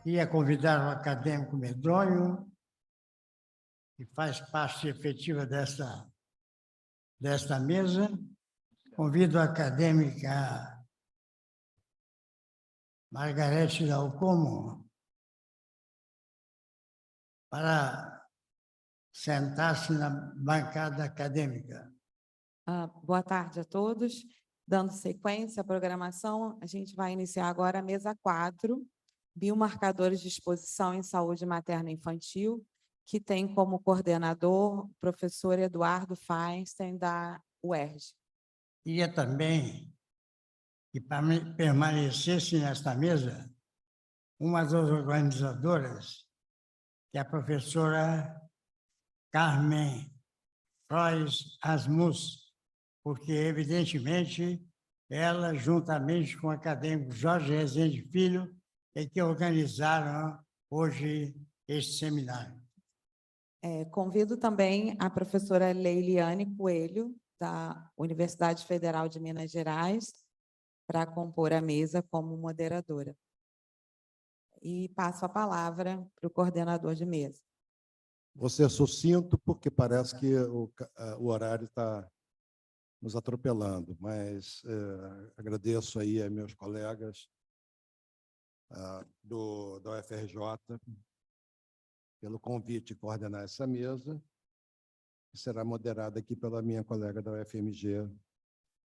Ia convidar o acadêmico Medronho, que faz parte efetiva desta mesa. Convido a acadêmica Margarete Dalcomo para sentar-se na bancada acadêmica. Boa tarde a todos. Dando sequência à programação, a gente vai iniciar agora a mesa 4, biomarcadores de exposição em saúde materna e infantil, que tem como coordenador o professor Eduardo Feinstein, da UERJ. Queria também que permanecesse nesta mesa uma das organizadoras, que é a professora Carmen Frois Asmus, porque, evidentemente, ela, juntamente com o acadêmico Jorge Rezende Filho, é que organizaram hoje este seminário. Convido também a professora Leiliane Coelho, da Universidade Federal de Minas Gerais, para compor a mesa como moderadora. E passo a palavra para o coordenador de mesa. Vou ser sucinto, porque parece que o horário está nos atropelando, mas agradeço aí a meus colegas da UFRJ pelo convite de coordenar essa mesa, que será moderada aqui pela minha colega da UFMG,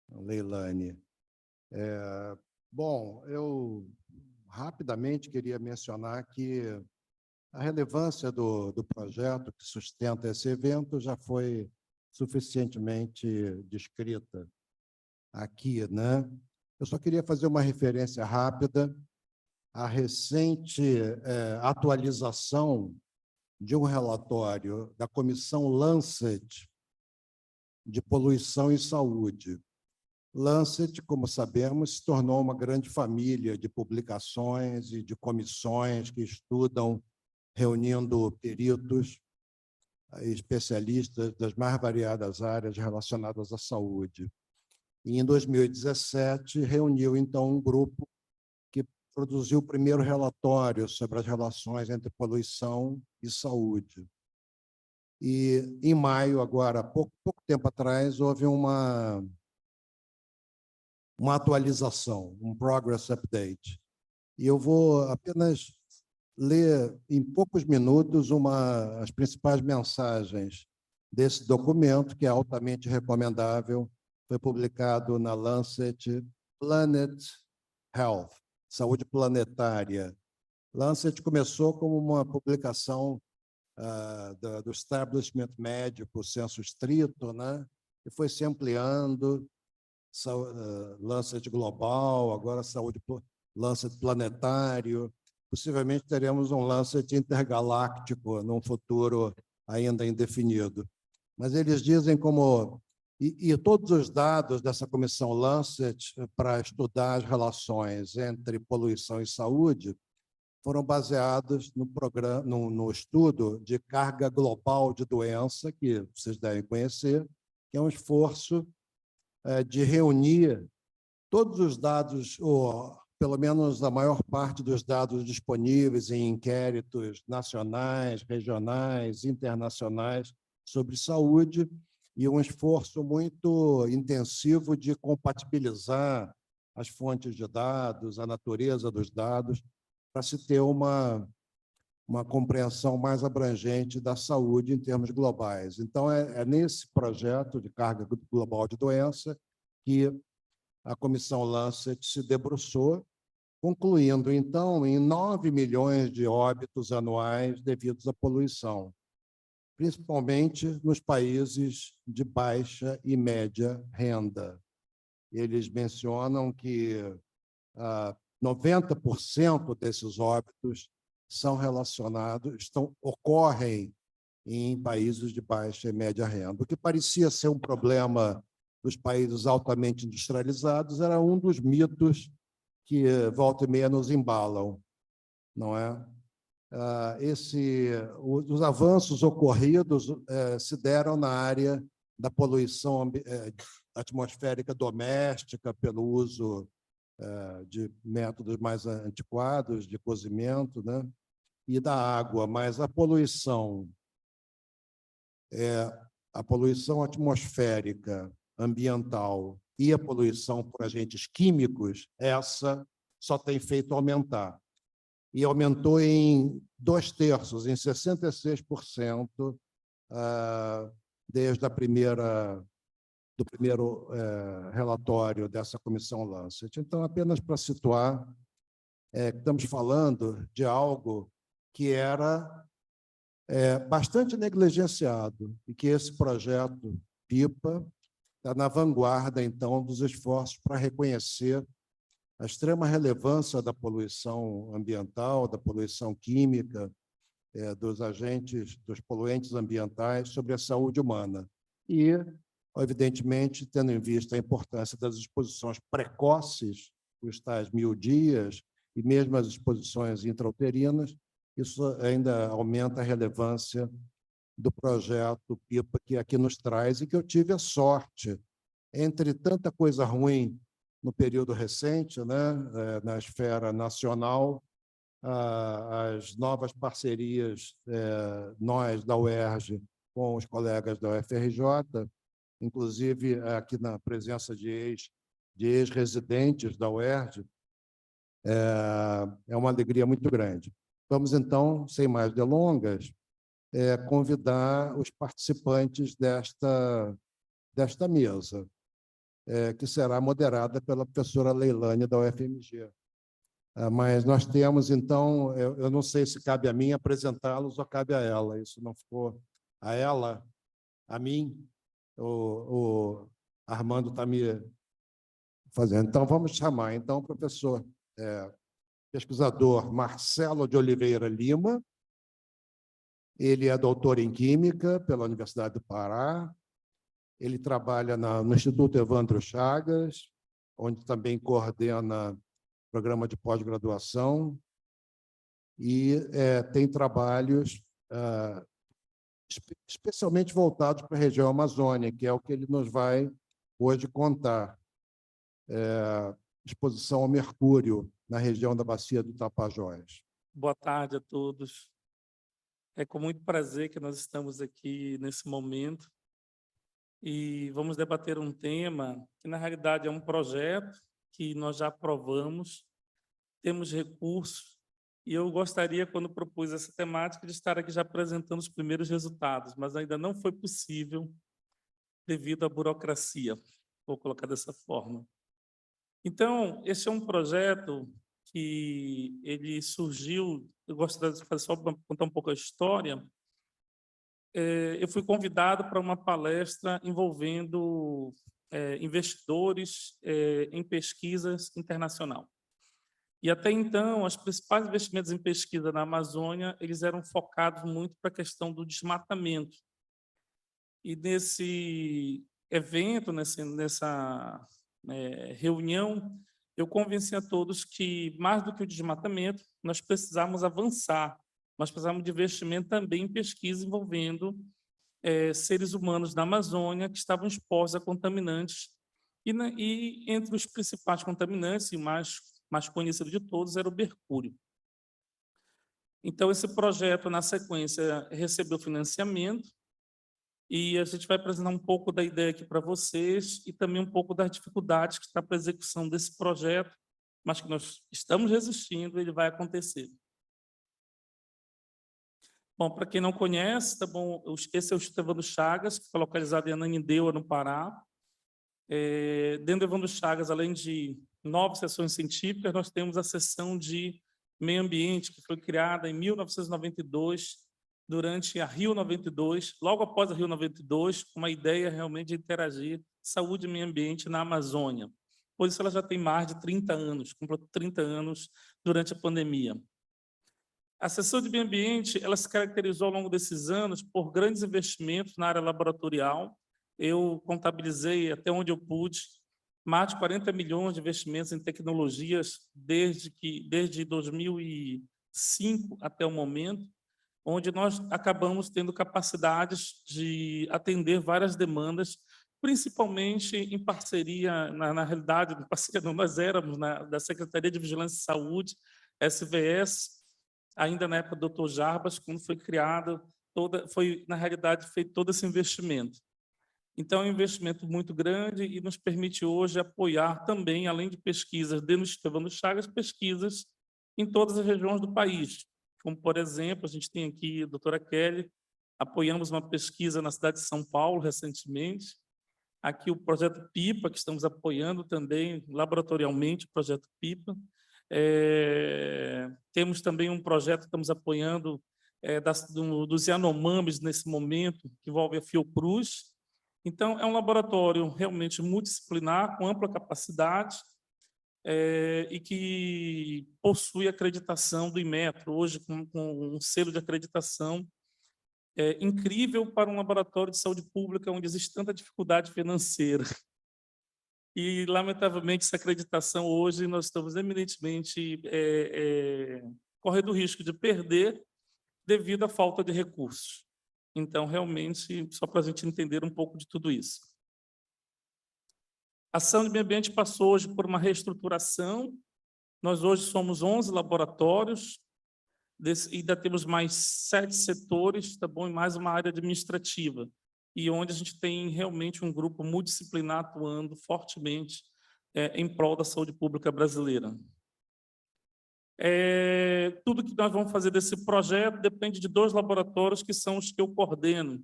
Leilane. Bom, eu rapidamente queria mencionar que a relevância do projeto que sustenta esse evento já foi suficientemente descrita aqui, né? Eu só queria fazer uma referência rápida à recente atualização de um relatório da Comissão Lancet de Poluição e Saúde. Lancet, como sabemos, se tornou uma grande família de publicações e de comissões que estudam, reunindo peritos, especialistas das mais variadas áreas relacionadas à saúde. E, em 2017, reuniu, então, um grupo que produziu o primeiro relatório sobre as relações entre poluição e saúde. E, em maio, agora, pouco tempo atrás, houve uma atualização, um progress update. E eu vou apenas ler em poucos minutos as principais mensagens desse documento, que é altamente recomendável. Foi publicado na Lancet Planet Health, Saúde Planetária. Lancet começou como uma publicação do establishment médico, senso estrito, né? E foi se ampliando, Lancet Global, agora Lancet Planetário. Possivelmente teremos um Lancet intergaláctico num futuro ainda indefinido. Mas eles dizem como... E todos os dados dessa comissão Lancet para estudar as relações entre poluição e saúde foram baseados no estudo de carga global de doença, que vocês devem conhecer, que é um esforço de reunir todos os dados, ou pelo menos a maior parte dos dados disponíveis em inquéritos nacionais, regionais, internacionais sobre saúde, e um esforço muito intensivo de compatibilizar as fontes de dados, a natureza dos dados, para se ter uma compreensão mais abrangente da saúde em termos globais. Então, é nesse projeto de carga global de doença que a Comissão Lancet se debruçou, concluindo, então, em 9 milhões de óbitos anuais devidos à poluição, principalmente nos países de baixa e média renda. Eles mencionam que 90% desses óbitos são ocorrem em países de baixa e média renda. O que parecia ser um problema dos países altamente industrializados era um dos mitos que, volta e meia, nos embalam, não é? Os avanços ocorridos se deram na área da poluição atmosférica doméstica pelo uso de métodos mais antiquados de cozimento, né? E da água, mas a poluição atmosférica, ambiental e a poluição por agentes químicos, essa só tem feito aumentar. E aumentou em 2/3, em 66%, desde do primeiro relatório dessa comissão Lancet. Então, apenas para situar, estamos falando de algo que era bastante negligenciado e que esse projeto PIPA está na vanguarda, então, dos esforços para reconhecer a extrema relevância da poluição ambiental, da poluição química, dos agentes, dos poluentes ambientais sobre a saúde humana. E, evidentemente, tendo em vista a importância das exposições precoces, os tais 1000 dias, e mesmo as exposições intrauterinas, isso ainda aumenta a relevância do projeto PIPA que aqui nos traz e que eu tive a sorte, entre tanta coisa ruim no período recente, né, na esfera nacional, as novas parcerias, nós da UERJ com os colegas da UFRJ, inclusive aqui na presença de ex-residentes da UERJ, é uma alegria muito grande. Vamos, então, sem mais delongas, convidar os participantes desta mesa, que será moderada pela professora Leilane, da UFMG. Mas nós temos, então, eu não sei se cabe a mim apresentá-los ou cabe a ela. Isso não ficou a ela, a mim, o Armando está me fazendo. Então, vamos chamar, então, o professor pesquisador Marcelo de Oliveira Lima. Ele é doutor em Química pela Universidade do Pará. Ele trabalha no Instituto Evandro Chagas, onde também coordena programa de pós-graduação, e tem trabalhos especialmente voltados para a região Amazônia, que é o que ele nos vai hoje contar. Exposição ao mercúrio na região da Bacia do Tapajós. Boa tarde a todos. É com muito prazer que nós estamos aqui nesse momento e vamos debater um tema que, na realidade, é um projeto que nós já aprovamos, temos recursos, e eu gostaria, quando propus essa temática, de estar aqui já apresentando os primeiros resultados, mas ainda não foi possível devido à burocracia, vou colocar dessa forma. Então, esse é um projeto que ele surgiu, eu gostaria de fazer só para contar um pouco a história. Eu fui convidado para uma palestra envolvendo investidores em pesquisas internacional. E até então, os principais investimentos em pesquisa na Amazônia, eles eram focados muito para a questão do desmatamento. E nesse evento, nessa reunião, eu convenci a todos que, mais do que o desmatamento, nós precisamos avançar, nós precisamos de investimento também em pesquisa envolvendo seres humanos da Amazônia que estavam expostos a contaminantes, e entre os principais contaminantes, e mais conhecido de todos, era o mercúrio. Então, esse projeto, na sequência, recebeu financiamento, e a gente vai apresentar um pouco da ideia aqui para vocês e também um pouco das dificuldades que está para a execução desse projeto, mas que nós estamos resistindo, ele vai acontecer. Bom, para quem não conhece, tá bom, esse é o Instituto Evandro Chagas, que está localizado em Ananindeua, no Pará. Dentro do Evandro Chagas, além de 9 sessões científicas, nós temos a seção de meio ambiente, que foi criada em 1992, durante a Rio 92, logo após a Rio 92, com uma ideia realmente de interagir saúde e meio ambiente na Amazônia. Por isso, ela já tem mais de 30 anos, completou 30 anos durante a pandemia. A seção de meio ambiente, ela se caracterizou ao longo desses anos por grandes investimentos na área laboratorial. Eu contabilizei, até onde eu pude, mais de 40 milhões de investimentos em tecnologias desde 2005 até o momento, onde nós acabamos tendo capacidades de atender várias demandas principalmente em parceria, na realidade, em parceria não, nós éramos da Secretaria de Vigilância e Saúde, SVS, ainda na época do Dr. Jarbas, quando foi criado, foi, na realidade, feito todo esse investimento. Então, é um investimento muito grande e nos permite hoje apoiar também, além de pesquisas dentro do Instituto Evandro Chagas, pesquisas em todas as regiões do país. Como, por exemplo, a gente tem aqui a doutora Kelly, apoiamos uma pesquisa na cidade de São Paulo recentemente. Aqui o projeto PIPA, que estamos apoiando também laboratorialmente, o projeto PIPA. Temos também um projeto que estamos apoiando dos Yanomamis nesse momento, que envolve a Fiocruz. Então, é um laboratório realmente multidisciplinar, com ampla capacidade, e que possui acreditação do Inmetro, hoje com um selo de acreditação incrível para um laboratório de saúde pública onde existe tanta dificuldade financeira. E, lamentavelmente, essa acreditação hoje nós estamos eminentemente correndo o risco de perder devido à falta de recursos. Então, realmente, só para a gente entender um pouco de tudo isso. A ação de meio ambiente passou hoje por uma reestruturação. Nós hoje somos 11 laboratórios, e ainda temos mais 7 setores, tá bom? E mais uma área administrativa, e onde a gente tem realmente um grupo multidisciplinar atuando fortemente em prol da saúde pública brasileira. Tudo que nós vamos fazer desse projeto depende de 2 laboratórios que são os que eu coordeno.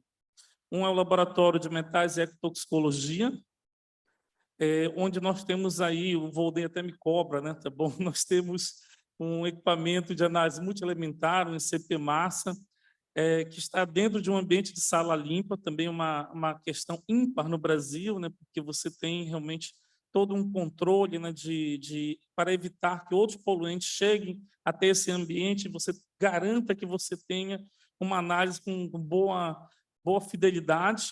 Um é o Laboratório de Metais e Ecotoxicologia, onde nós temos aí, o Volden até me cobra, né? Tá bom? Nós temos um equipamento de análise multielementar, um CP-massa, que está dentro de um ambiente de sala limpa, também uma questão ímpar no Brasil, né? Porque você tem realmente todo um controle, né, para evitar que outros poluentes cheguem até esse ambiente, você garanta que você tenha uma análise com boa fidelidade.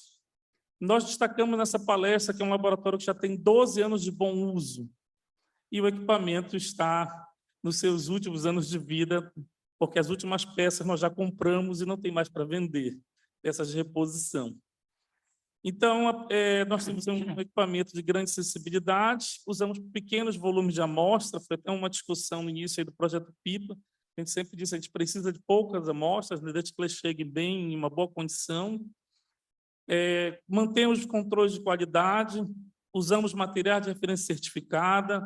Nós destacamos nessa palestra que é um laboratório que já tem 12 anos de bom uso, e o equipamento está nos seus últimos anos de vida, porque as últimas peças nós já compramos e não tem mais para vender, peças de reposição. Então, nós temos um equipamento de grande sensibilidade, usamos pequenos volumes de amostra, foi até uma discussão no início aí do projeto PIPA, a gente sempre disse que a gente precisa de poucas amostras, desde que elas cheguem bem, em uma boa condição. Mantemos os controles de qualidade, usamos material de referência certificada.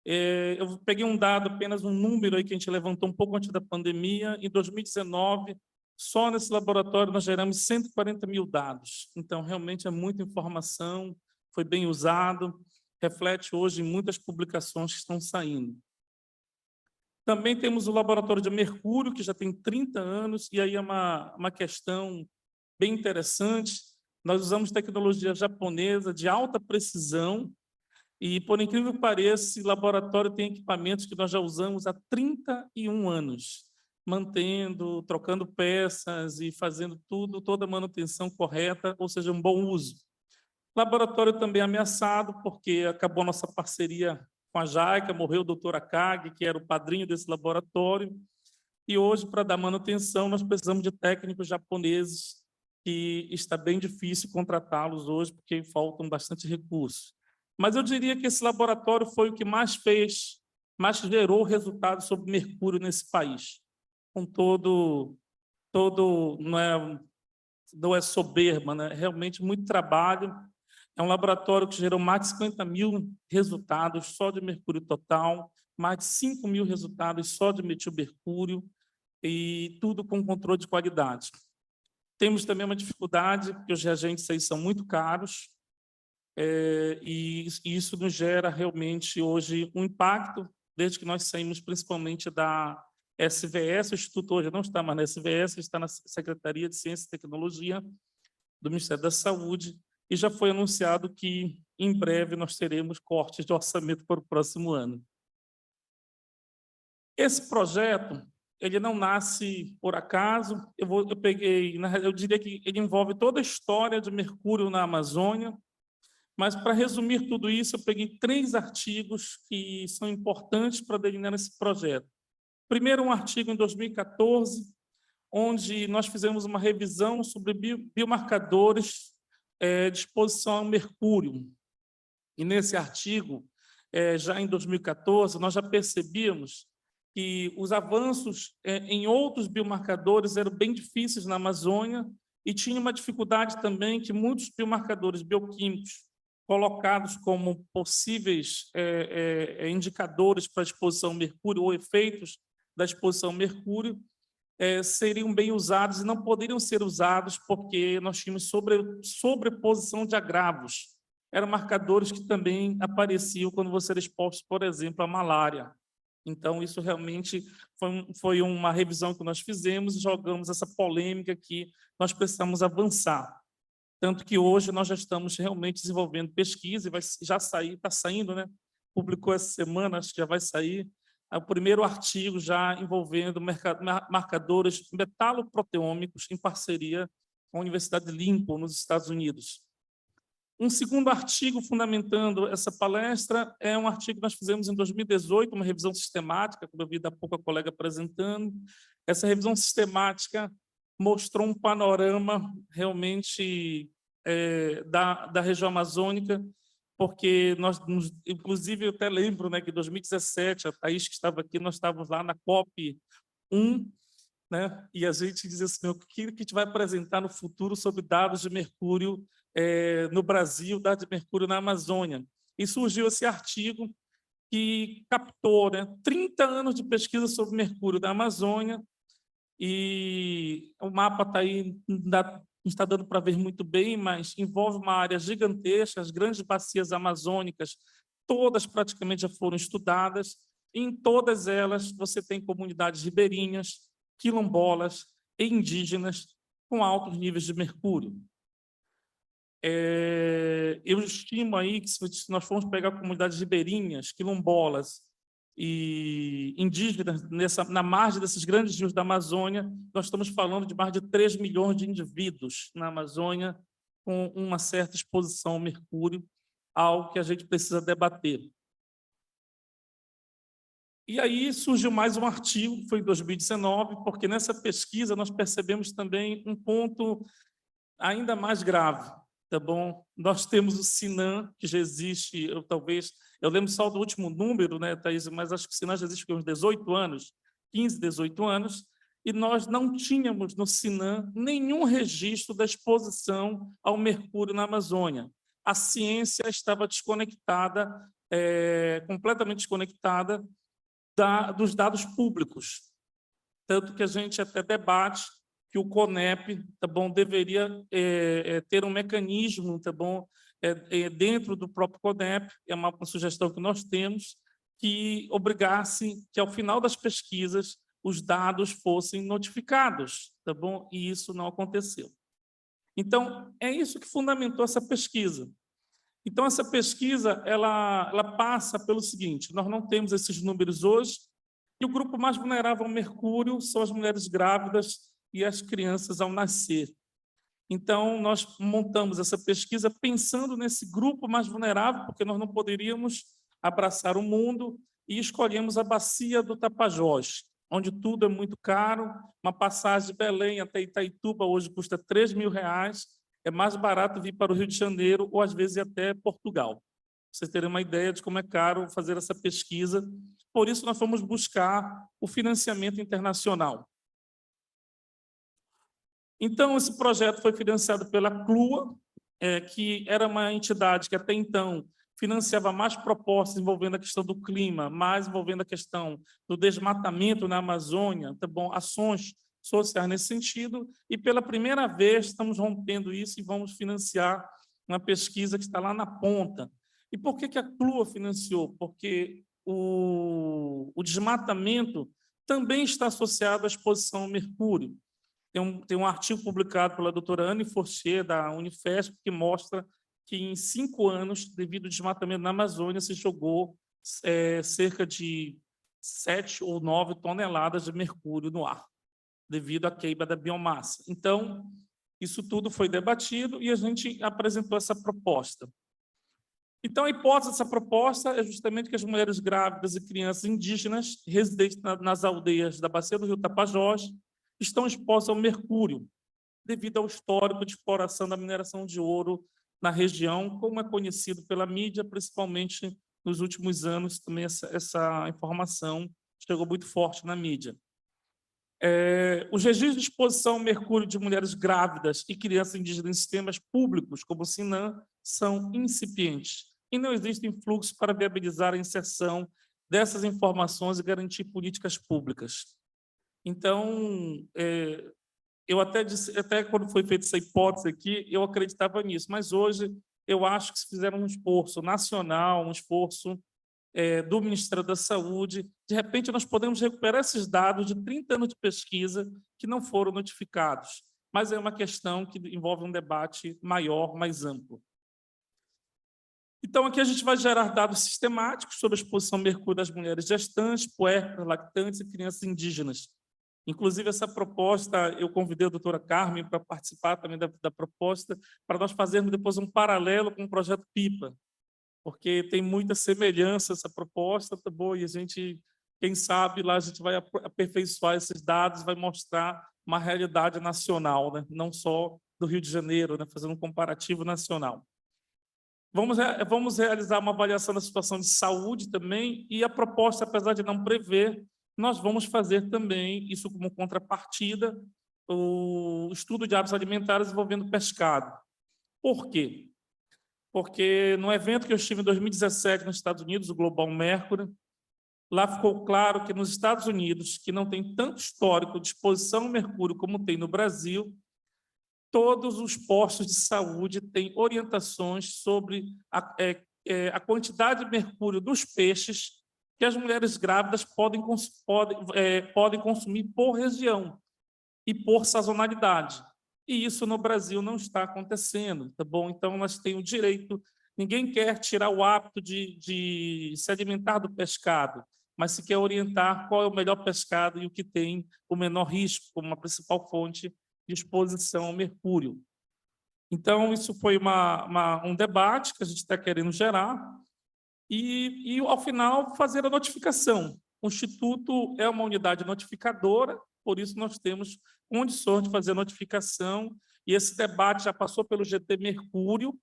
Eu peguei um dado, apenas um número aí que a gente levantou um pouco antes da pandemia. Em 2019, só nesse laboratório nós geramos 140 mil dados. Então, realmente é muita informação, foi bem usado, reflete hoje em muitas publicações que estão saindo. Também temos o laboratório de mercúrio, que já tem 30 anos, e aí é uma questão bem interessante. Nós usamos tecnologia japonesa de alta precisão, e, por incrível que pareça, esse laboratório tem equipamentos que nós já usamos há 31 anos, mantendo, trocando peças e fazendo toda a manutenção correta, ou seja, um bom uso. Laboratório também ameaçado, porque acabou nossa parceria com a JAICA, morreu o doutor Akagi, que era o padrinho desse laboratório, e hoje, para dar manutenção, nós precisamos de técnicos japoneses, que está bem difícil contratá-los hoje, porque faltam bastante recursos. Mas eu diria que esse laboratório foi o que mais gerou resultados sobre mercúrio nesse país. Com não é soberba, né? Realmente muito trabalho. É um laboratório que gerou mais de 50 mil resultados só de mercúrio total, mais de 5 mil resultados só de metilmercúrio, e tudo com controle de qualidade. Temos também uma dificuldade, porque os reagentes aí são muito caros, e isso nos gera realmente hoje um impacto, desde que nós saímos principalmente da SVS, o Instituto hoje não está mais na SVS, está na Secretaria de Ciência e Tecnologia do Ministério da Saúde, e já foi anunciado que, em breve, nós teremos cortes de orçamento para o próximo ano. Esse projeto, ele não nasce por acaso, eu diria que ele envolve toda a história de mercúrio na Amazônia, mas, para resumir tudo isso, eu peguei 3 artigos que são importantes para delinear esse projeto. Primeiro, um artigo em 2014, onde nós fizemos uma revisão sobre biomarcadores de exposição ao mercúrio. E nesse artigo, já em 2014, nós já percebíamos que os avanços em outros biomarcadores eram bem difíceis na Amazônia e tinha uma dificuldade também que muitos biomarcadores bioquímicos colocados como possíveis indicadores para a exposição ao mercúrio ou efeitos da exposição ao mercúrio seriam bem usados e não poderiam ser usados porque nós tínhamos sobreposição de agravos. Eram marcadores que também apareciam quando você era exposto, por exemplo, à malária. Então, isso realmente foi uma revisão que nós fizemos e jogamos essa polêmica que nós precisamos avançar. Tanto que hoje nós já estamos realmente desenvolvendo pesquisa e vai já sair, está saindo, né? Publicou essa semana, acho que já vai sair, o primeiro artigo já envolvendo marcadores metaloproteômicos em parceria com a Universidade de Lincoln, nos Estados Unidos. Um segundo artigo fundamentando essa palestra é um artigo que nós fizemos em 2018, uma revisão sistemática, como eu vi há pouco a colega apresentando. Essa revisão sistemática mostrou um panorama realmente da região amazônica, porque nós, inclusive, eu até lembro, né, que em 2017, a Thaís que estava aqui, nós estávamos lá na COP1, né, e a gente dizia assim, o que a gente vai apresentar no futuro sobre dados de mercúrio no Brasil, dados de mercúrio na Amazônia. E surgiu esse artigo que captou, né, 30 anos de pesquisa sobre mercúrio da Amazônia, e o mapa está aí, não está dando para ver muito bem, mas envolve uma área gigantesca, as grandes bacias amazônicas, todas praticamente já foram estudadas, e em todas elas você tem comunidades ribeirinhas, quilombolas e indígenas com altos níveis de mercúrio. Eu estimo aí que se nós formos pegar comunidades ribeirinhas, quilombolas e indígenas na margem desses grandes rios da Amazônia, nós estamos falando de mais de 3 milhões de indivíduos na Amazônia com uma certa exposição ao mercúrio, algo que a gente precisa debater. E aí surgiu mais um artigo, que foi em 2019, porque nessa pesquisa nós percebemos também um ponto ainda mais grave. Tá bom? Nós temos o SINAM, que já existe, eu lembro só do último número, né, Thaís, mas acho que o SINAM já existe há uns 18 anos, 15, 18 anos, e nós não tínhamos no SINAM nenhum registro da exposição ao mercúrio na Amazônia. A ciência estava desconectada, completamente desconectada dos dados públicos, tanto que a gente até debate que o CONEP, tá bom, deveria ter um mecanismo, tá bom, dentro do próprio CONEP, é uma sugestão que nós temos, que obrigasse que, ao final das pesquisas, os dados fossem notificados, tá bom? E isso não aconteceu. Então, é isso que fundamentou essa pesquisa. Então, essa pesquisa, ela passa pelo seguinte, nós não temos esses números hoje, e o grupo mais vulnerável ao mercúrio são as mulheres grávidas e as crianças ao nascer. Então, nós montamos essa pesquisa pensando nesse grupo mais vulnerável, porque nós não poderíamos abraçar o mundo, e escolhemos a bacia do Tapajós, onde tudo é muito caro. Uma passagem de Belém até Itaituba hoje custa R$3.000, é mais barato vir para o Rio de Janeiro ou, às vezes, até Portugal. Vocês terem uma ideia de como é caro fazer essa pesquisa. Por isso, nós fomos buscar o financiamento internacional. Então, esse projeto foi financiado pela CLUA, que era uma entidade que até então financiava mais propostas envolvendo a questão do clima, mais envolvendo a questão do desmatamento na Amazônia, tá bom? Ações sociais nesse sentido, e pela primeira vez estamos rompendo isso e vamos financiar uma pesquisa que está lá na ponta. E por que a CLUA financiou? Porque o desmatamento também está associado à exposição ao mercúrio. Tem um artigo publicado pela doutora Anne Fortier, da Unifesp, que mostra que, em 5 anos, devido ao desmatamento na Amazônia, se jogou cerca de 7 ou 9 toneladas de mercúrio no ar, devido à queima da biomassa. Então, isso tudo foi debatido e a gente apresentou essa proposta. Então, a hipótese dessa proposta é justamente que as mulheres grávidas e crianças indígenas, residentes nas aldeias da bacia do rio Tapajós, estão expostos ao mercúrio. devido ao histórico de exploração da mineração de ouro na região, como é conhecido pela mídia, principalmente nos últimos anos, também essa informação chegou muito forte na mídia. Os registros de exposição ao mercúrio de mulheres grávidas e crianças indígenas em sistemas públicos, como o SINAM, são incipientes e não existem fluxos para viabilizar a inserção dessas informações e garantir políticas públicas. Então, eu até quando foi feita essa hipótese aqui, eu acreditava nisso, mas hoje eu acho que se fizeram um esforço nacional, um esforço do Ministério da Saúde, de repente nós podemos recuperar esses dados de 30 anos de pesquisa que não foram notificados, mas é uma questão que envolve um debate maior, mais amplo. Então, aqui a gente vai gerar dados sistemáticos sobre a exposição ao mercúrio das mulheres gestantes, puérperas, lactantes e crianças indígenas. Inclusive, essa proposta, eu convidei a doutora Carmen para participar também da proposta, para nós fazermos depois um paralelo com o projeto PIPA, porque tem muita semelhança essa proposta, tá bom? E a gente, quem sabe, lá a gente vai aperfeiçoar esses dados, vai mostrar uma realidade nacional, né? Não só do Rio de Janeiro, né? Fazendo um comparativo nacional. Vamos realizar uma avaliação da situação de saúde também, e a proposta, apesar de não prever, nós vamos fazer também, isso como contrapartida, o estudo de hábitos alimentares envolvendo pescado. Por quê? Porque no evento que eu estive em 2017 nos Estados Unidos, o Global Mercury, lá ficou claro que nos Estados Unidos, que não tem tanto histórico de exposição ao mercúrio como tem no Brasil, todos os postos de saúde têm orientações sobre a quantidade de mercúrio dos peixes que as mulheres grávidas podem consumir por região e por sazonalidade. E isso no Brasil não está acontecendo, tá bom? Então, nós temos o direito, ninguém quer tirar o hábito de se alimentar do pescado, mas se quer orientar qual é o melhor pescado e o que tem o menor risco, como uma principal fonte de exposição ao mercúrio. Então, isso foi um debate que a gente está querendo gerar e, ao final, fazer a notificação. O Instituto é uma unidade notificadora, por isso nós temos condições de fazer a notificação, e esse debate já passou pelo GT Mercúrio.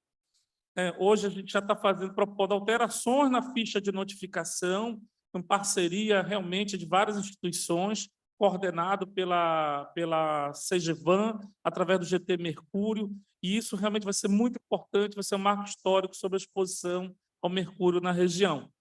Hoje a gente já está propondo alterações na ficha de notificação, em parceria realmente de várias instituições, coordenado pela CEGEVAN, através do GT Mercúrio, e isso realmente vai ser muito importante, vai ser um marco histórico sobre a exposição ao mercúrio na região.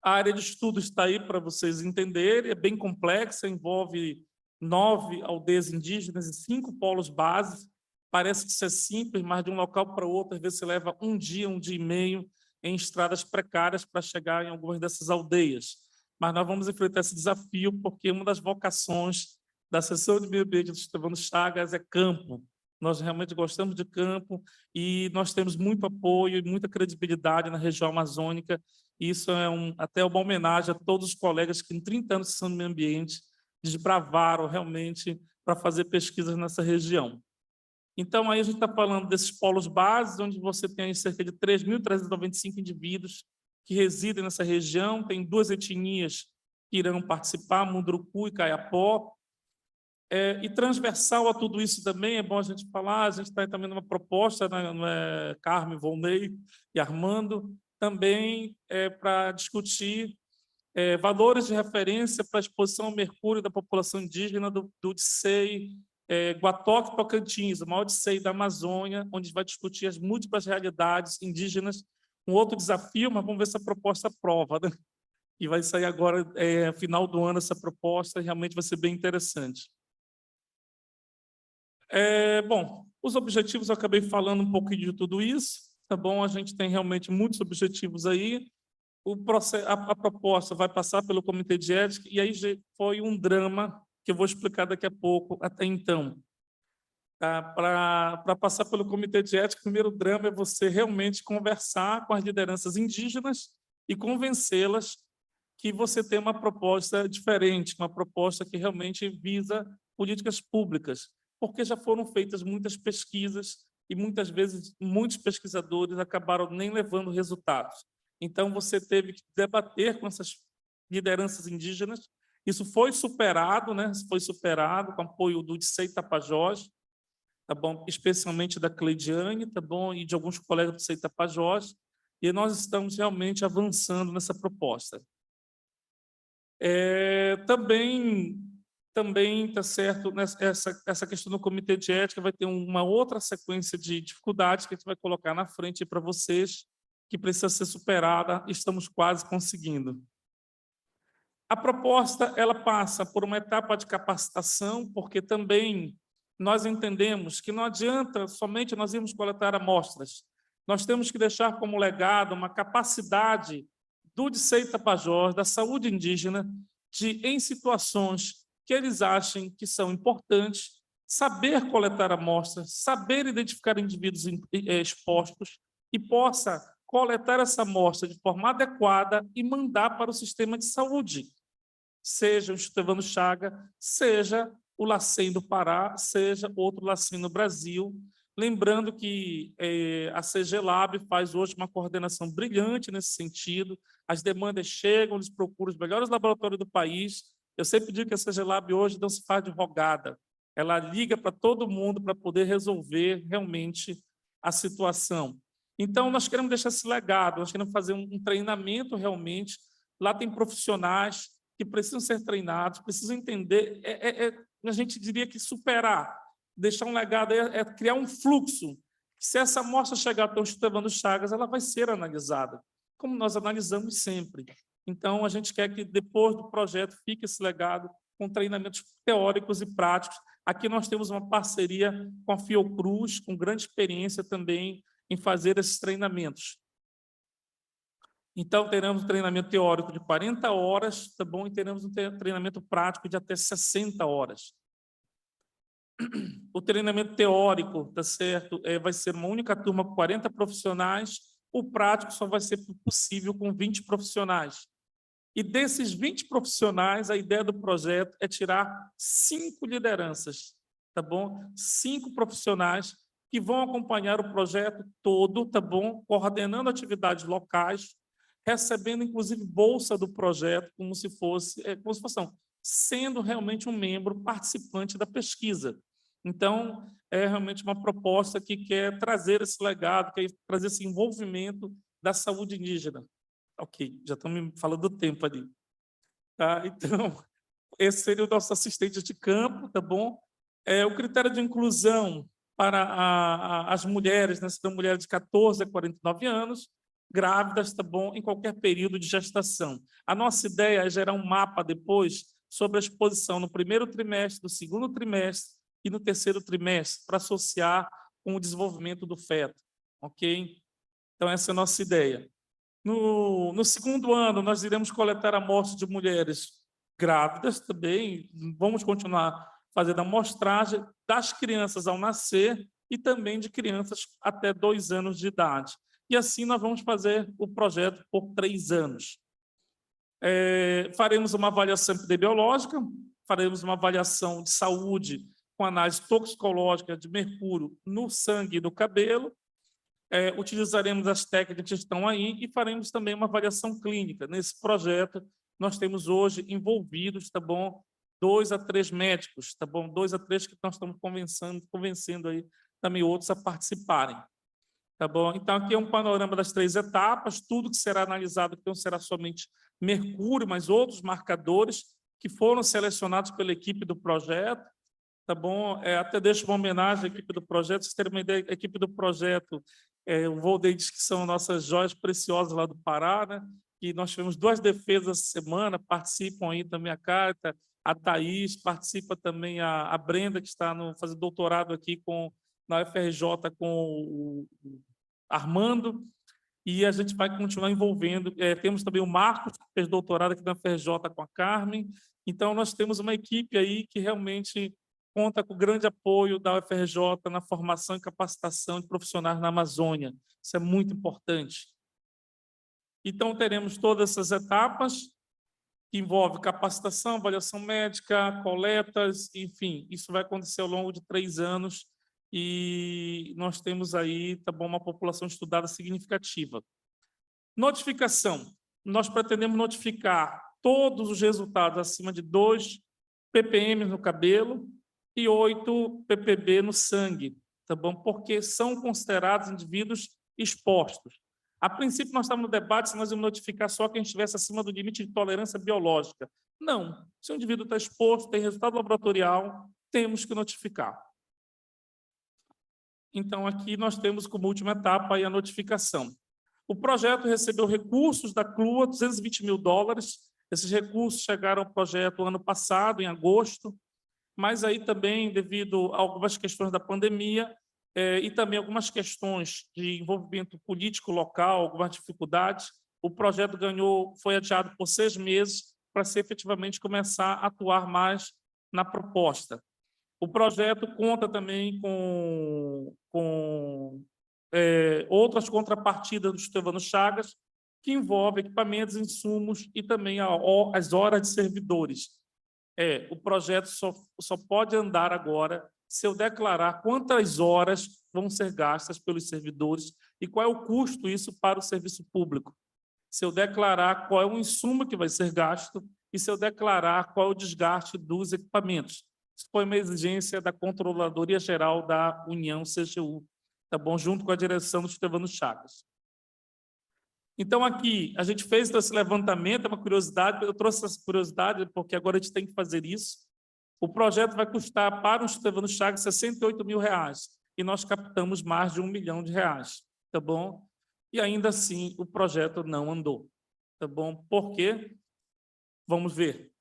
A área de estudo está aí para vocês entenderem, é bem complexa, envolve 9 aldeias indígenas e 5 polos básicos. Parece que isso é simples, mas de um local para outro, às vezes você leva um dia e meio em estradas precárias para chegar em algumas dessas aldeias. Mas nós vamos enfrentar esse desafio porque uma das vocações da Seção de Meio Ambiente do Estevão Chagas é campo. Nós realmente gostamos de campo e nós temos muito apoio e muita credibilidade na região amazônica. Isso é até uma homenagem a todos os colegas que, em 30 anos de Seção de Meio Ambiente, desbravaram realmente para fazer pesquisas nessa região. Então, aí a gente está falando desses polos bases, onde você tem cerca de 3.395 indivíduos que residem nessa região, tem 2 etnias que irão participar, Munduruku e Kayapó. E transversal a tudo isso também, é bom a gente falar, a gente está também numa proposta, né, Carmen, Volney e Armando, também para discutir valores de referência para a exposição ao mercúrio da população indígena do DICEI, Guatoque Tocantins, o maior DICEI da Amazônia, onde vai discutir as múltiplas realidades indígenas. Um outro desafio, mas vamos ver se a proposta aprova, né? E vai sair agora, final do ano, essa proposta, e realmente vai ser bem interessante. Bom, os objetivos, eu acabei falando um pouquinho de tudo isso, tá bom? A gente tem realmente muitos objetivos aí. A proposta vai passar pelo Comitê de Ética, e aí foi um drama que eu vou explicar daqui a pouco, até então. Para passar pelo Comitê de Ética, o primeiro drama é você realmente conversar com as lideranças indígenas e convencê-las que você tem uma proposta diferente, uma proposta que realmente visa políticas públicas, porque já foram feitas muitas pesquisas e, muitas vezes, muitos pesquisadores acabaram nem levando resultados. Então, você teve que debater com essas lideranças indígenas. Isso foi superado, né? Foi superado com o apoio do DICEI Tapajós, tá bom? Especialmente da Cleidiane, tá bom? E de alguns colegas do CEI Tapajós, e nós estamos realmente avançando nessa proposta. Também está certo, essa questão do comitê de ética vai ter uma outra sequência de dificuldades que a gente vai colocar na frente para vocês, que precisa ser superada, estamos quase conseguindo. A proposta, ela passa por uma etapa de capacitação, porque também nós entendemos que não adianta somente nós irmos coletar amostras, nós temos que deixar como legado uma capacidade do DCEI Tapajós, da saúde indígena, de, em situações que eles achem que são importantes, saber coletar amostras, saber identificar indivíduos expostos e possa coletar essa amostra de forma adequada e mandar para o sistema de saúde, seja o Instituto Evandro Chaga, seja o LACEN do Pará, seja outro LACEN no Brasil. Lembrando que a CG Lab faz hoje uma coordenação brilhante nesse sentido, as demandas chegam, eles procuram os melhores laboratórios do país. Eu sempre digo que a CG Lab hoje não se faz de rogada, ela liga para todo mundo para poder resolver realmente a situação. Então, nós queremos deixar esse legado, nós queremos fazer um treinamento realmente. Lá tem profissionais que precisam ser treinados, precisam entender, a gente diria que superar, deixar um legado, criar um fluxo. Se essa amostra chegar até o Instituto Evandro Chagas, ela vai ser analisada, como nós analisamos sempre. Então, a gente quer que, depois do projeto, fique esse legado com treinamentos teóricos e práticos. Aqui nós temos uma parceria com a Fiocruz, com grande experiência também em fazer esses treinamentos. Então, teremos um treinamento teórico de 40 horas, tá bom? E teremos um treinamento prático de até 60 horas. O treinamento teórico, tá certo? Vai ser uma única turma com 40 profissionais, o prático só vai ser possível com 20 profissionais. E desses 20 profissionais, a ideia do projeto é tirar 5 lideranças, tá bom? 5 profissionais que vão acompanhar o projeto todo, tá bom? Coordenando atividades locais, recebendo, inclusive, bolsa do projeto, como se fosse, não, sendo realmente um membro participante da pesquisa. Então, é realmente uma proposta que quer trazer esse legado, quer trazer esse envolvimento da saúde indígena. Ok, já estão me falando do tempo ali. Tá? Então, esse seria o nosso assistente de campo, tá bom? O critério de inclusão para as mulheres, né, serão mulheres de 14 a 49 anos, grávidas, tá bom? Em qualquer período de gestação. A nossa ideia é gerar um mapa depois sobre a exposição no primeiro trimestre, no segundo trimestre e no terceiro trimestre, para associar com o desenvolvimento do feto, ok? Então, essa é a nossa ideia. No segundo ano, nós iremos coletar amostras de mulheres grávidas também, vamos continuar fazendo a amostragem das crianças ao nascer e também de crianças até 2 anos de idade. E assim nós vamos fazer o projeto por 3 anos. Faremos uma avaliação epidemiológica, faremos uma avaliação de saúde com análise toxicológica de mercúrio no sangue e no cabelo, utilizaremos as técnicas que estão aí e faremos também uma avaliação clínica. Nesse projeto, nós temos hoje envolvidos, tá bom, 2 a 3 médicos, tá bom, 2 a 3 que nós estamos convencendo aí também outros a participarem. Tá bom? Então, aqui é um panorama das 3 etapas, tudo que será analisado, que não será somente mercúrio, mas outros marcadores que foram selecionados pela equipe do projeto, tá bom? Até deixo uma homenagem à equipe do projeto, vocês terem uma ideia, a equipe do projeto, o Voldey diz que são nossas joias preciosas lá do Pará, né? E nós tivemos 2 defesas essa semana, participam aí também a Carta, a Thaís, participa também a Brenda, que está fazendo doutorado aqui na UFRJ com o Armando, e a gente vai continuar envolvendo. Temos também o Marcos, que fez doutorado aqui na UFRJ com a Carmen. Então, nós temos uma equipe aí que realmente conta com o grande apoio da UFRJ na formação e capacitação de profissionais na Amazônia. Isso é muito importante. Então, teremos todas essas etapas, que envolvem capacitação, avaliação médica, coletas, enfim, isso vai acontecer ao longo de 3 anos, e nós temos aí, tá bom, uma população estudada significativa. Notificação. Nós pretendemos notificar todos os resultados acima de 2 ppm no cabelo, e 8 ppb no sangue, tá bom? Porque são considerados indivíduos expostos. A princípio, nós estávamos no debate se nós íamos notificar só quem estivesse acima do limite de tolerância biológica. Não. Se o indivíduo está exposto, tem resultado laboratorial, temos que notificar. Então, aqui nós temos como última etapa aí a notificação. O projeto recebeu recursos da CLUA, $220 mil. Esses recursos chegaram ao projeto ano passado, em agosto, mas aí também, devido a algumas questões da pandemia e também algumas questões de envolvimento político local, algumas dificuldades, o projeto foi adiado por 6 meses para se efetivamente começar a atuar mais na proposta. O projeto conta também com outras contrapartidas do Estevano Chagas, que envolve equipamentos, insumos e também as horas de servidores. O projeto só pode andar agora se eu declarar quantas horas vão ser gastas pelos servidores e qual é o custo isso para o serviço público. Se eu declarar qual é o insumo que vai ser gasto e se eu declarar qual é o desgaste dos equipamentos. Isso foi uma exigência da Controladoria Geral da União, CGU, tá bom? Junto com a direção do Estevano Chagas. Então, aqui, a gente fez esse levantamento, é uma curiosidade, eu trouxe essa curiosidade porque agora a gente tem que fazer isso. O projeto vai custar para o Estevano Chagas R$68 mil, e nós captamos mais de R$1 milhão, tá bom? E ainda assim, o projeto não andou, tá bom? Por quê? Vamos ver.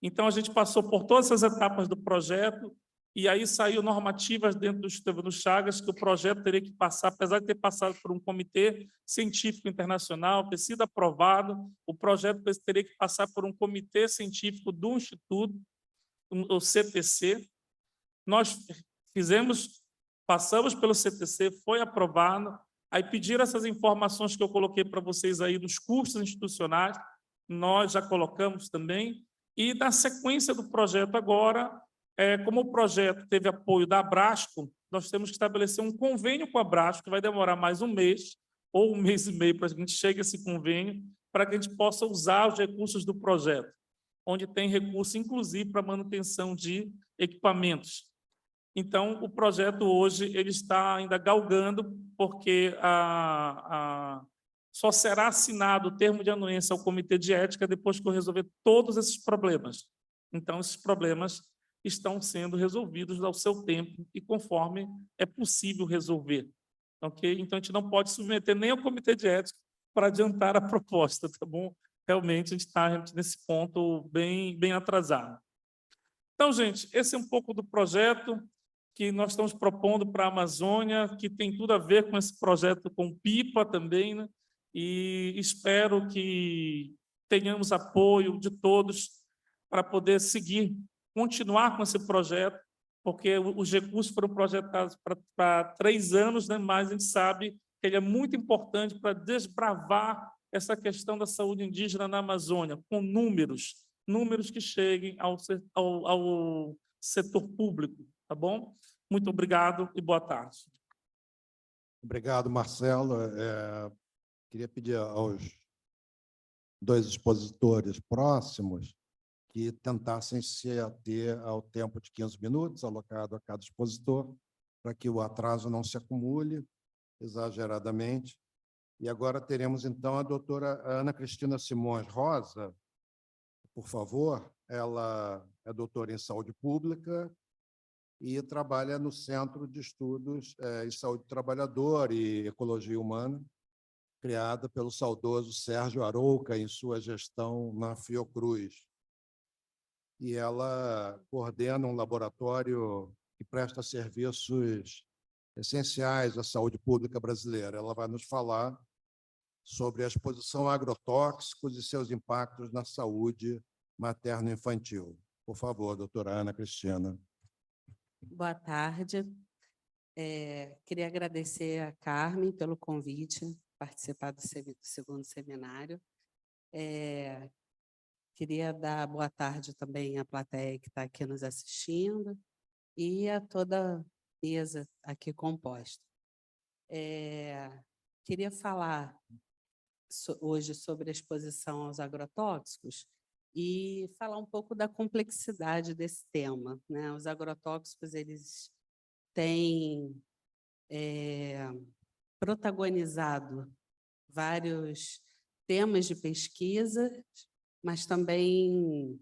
Então, a gente passou por todas as etapas do projeto, e aí saiu normativas dentro do Estevano Chagas que o projeto teria que passar, apesar de ter passado por um comitê científico internacional, ter sido aprovado, o projeto teria que passar por um comitê científico do Instituto, o CTC. Nós passamos pelo CTC, foi aprovado, aí pediram essas informações que eu coloquei para vocês aí dos custos institucionais, nós já colocamos também, e na sequência do projeto agora, como o projeto teve apoio da Abrasco, nós temos que estabelecer um convênio com a Abrasco, que vai demorar mais um mês, ou 1 mês e meio, para que a gente chegue a esse convênio, para que a gente possa usar os recursos do projeto, onde tem recurso, inclusive, para manutenção de equipamentos. Então, o projeto hoje ele está ainda galgando, porque só será assinado o termo de anuência ao Comitê de Ética depois que eu resolver todos esses problemas. Então, esses problemas estão sendo resolvidos ao seu tempo e conforme é possível resolver. Ok? Então, a gente não pode submeter nem ao Comitê de Ética para adiantar a proposta, tá bom? Realmente, a gente está nesse ponto bem atrasado. Então, gente, esse é um pouco do projeto que nós estamos propondo para a Amazônia, que tem tudo a ver com esse projeto com PIPA também, né? E espero que tenhamos apoio de todos para poder continuar com esse projeto, porque os recursos foram projetados para 3 anos, né? Mas a gente sabe que ele é muito importante para desbravar essa questão da saúde indígena na Amazônia, com números que cheguem ao setor público, tá bom? Muito obrigado e boa tarde. Obrigado, Marcelo. Queria pedir aos 2 expositores próximos que tentassem se ater ao tempo de 15 minutos alocado a cada expositor, para que o atraso não se acumule exageradamente. E agora teremos, então, a doutora Ana Cristina Simões Rosa, por favor. Ela é doutora em saúde pública e trabalha no Centro de Estudos em Saúde do Trabalhador e Ecologia Humana, criada pelo saudoso Sérgio Arouca em sua gestão na Fiocruz. E ela coordena um laboratório que presta serviços essenciais à saúde pública brasileira. Ela vai nos falar sobre a exposição a agrotóxicos e seus impactos na saúde materno-infantil. Por favor, doutora Ana Cristina. Boa tarde. Queria agradecer a Carmen pelo convite, participar do segundo seminário. Queria dar boa tarde também à plateia que está aqui nos assistindo e a toda a mesa aqui composta. Queria falar hoje sobre a exposição aos agrotóxicos e falar um pouco da complexidade desse tema, né? Os agrotóxicos, eles têm protagonizado vários temas de pesquisa, mas também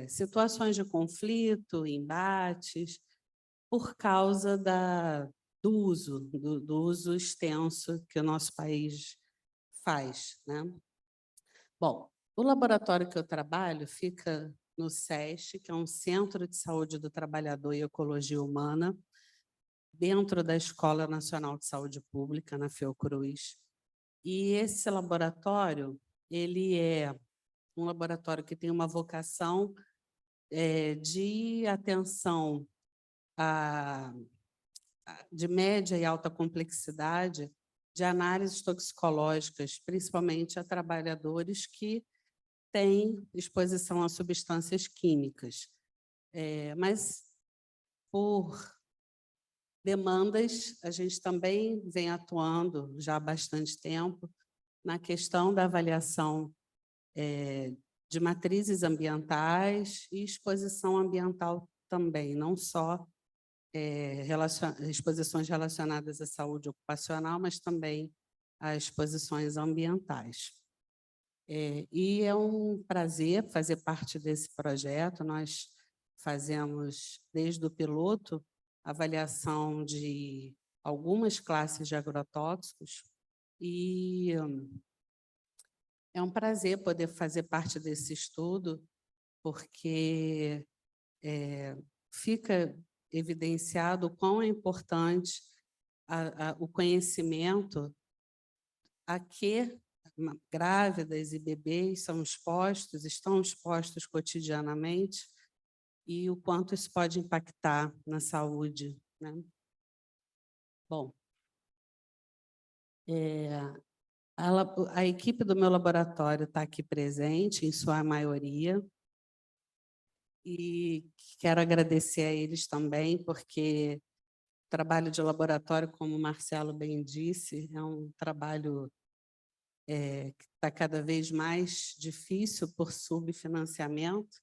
situações de conflito, embates, por causa do uso extenso que o nosso país faz, né? Bom, o laboratório que eu trabalho fica no SEST, que é um Centro de Saúde do Trabalhador e Ecologia Humana, dentro da Escola Nacional de Saúde Pública, na Fiocruz. E esse laboratório, ele é um laboratório que tem uma vocação de atenção de média e alta complexidade, de análises toxicológicas, principalmente a trabalhadores que têm exposição a substâncias químicas. Mas, por demandas, a gente também vem atuando já há bastante tempo na questão da avaliação de matrizes ambientais e exposição ambiental também, não só exposições relacionadas à saúde ocupacional, mas também às exposições ambientais. E é um prazer fazer parte desse projeto. Nós fazemos, desde o piloto, avaliação de algumas classes de agrotóxicos, e é um prazer poder fazer parte desse estudo, porque fica evidenciado o quão é importante o conhecimento a que grávidas e bebês estão expostos cotidianamente, e o quanto isso pode impactar na saúde, né? Bom, a equipe do meu laboratório está aqui presente, em sua maioria, e quero agradecer a eles também, porque o trabalho de laboratório, como o Marcelo bem disse, é um trabalho que está cada vez mais difícil por subfinanciamento.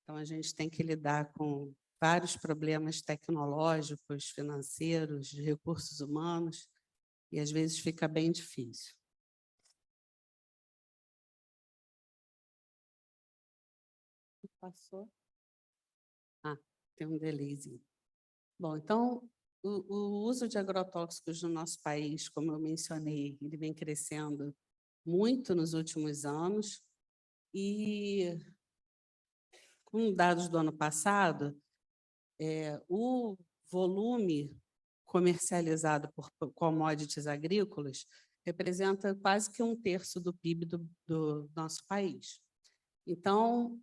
Então, a gente tem que lidar com vários problemas tecnológicos, financeiros, de recursos humanos, e às vezes fica bem difícil. Passou? Tem um delayzinho. Bom, então, o uso de agrotóxicos no nosso país, como eu mencionei, ele vem crescendo muito nos últimos anos, e, com dados do ano passado, o volume comercializado por commodities agrícolas representa quase que 1/3 do PIB do nosso país. Então,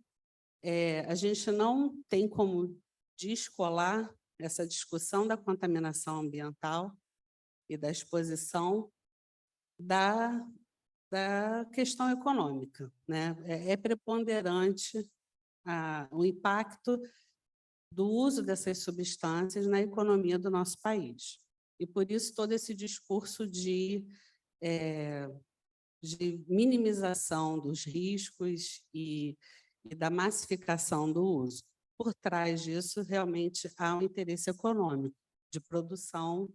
a gente não tem como descolar essa discussão da contaminação ambiental e da exposição da questão econômica, né? É preponderante o impacto do uso dessas substâncias na economia do nosso país. E, por isso, todo esse discurso de minimização dos riscos e da massificação do uso. Por trás disso, realmente, há um interesse econômico de produção,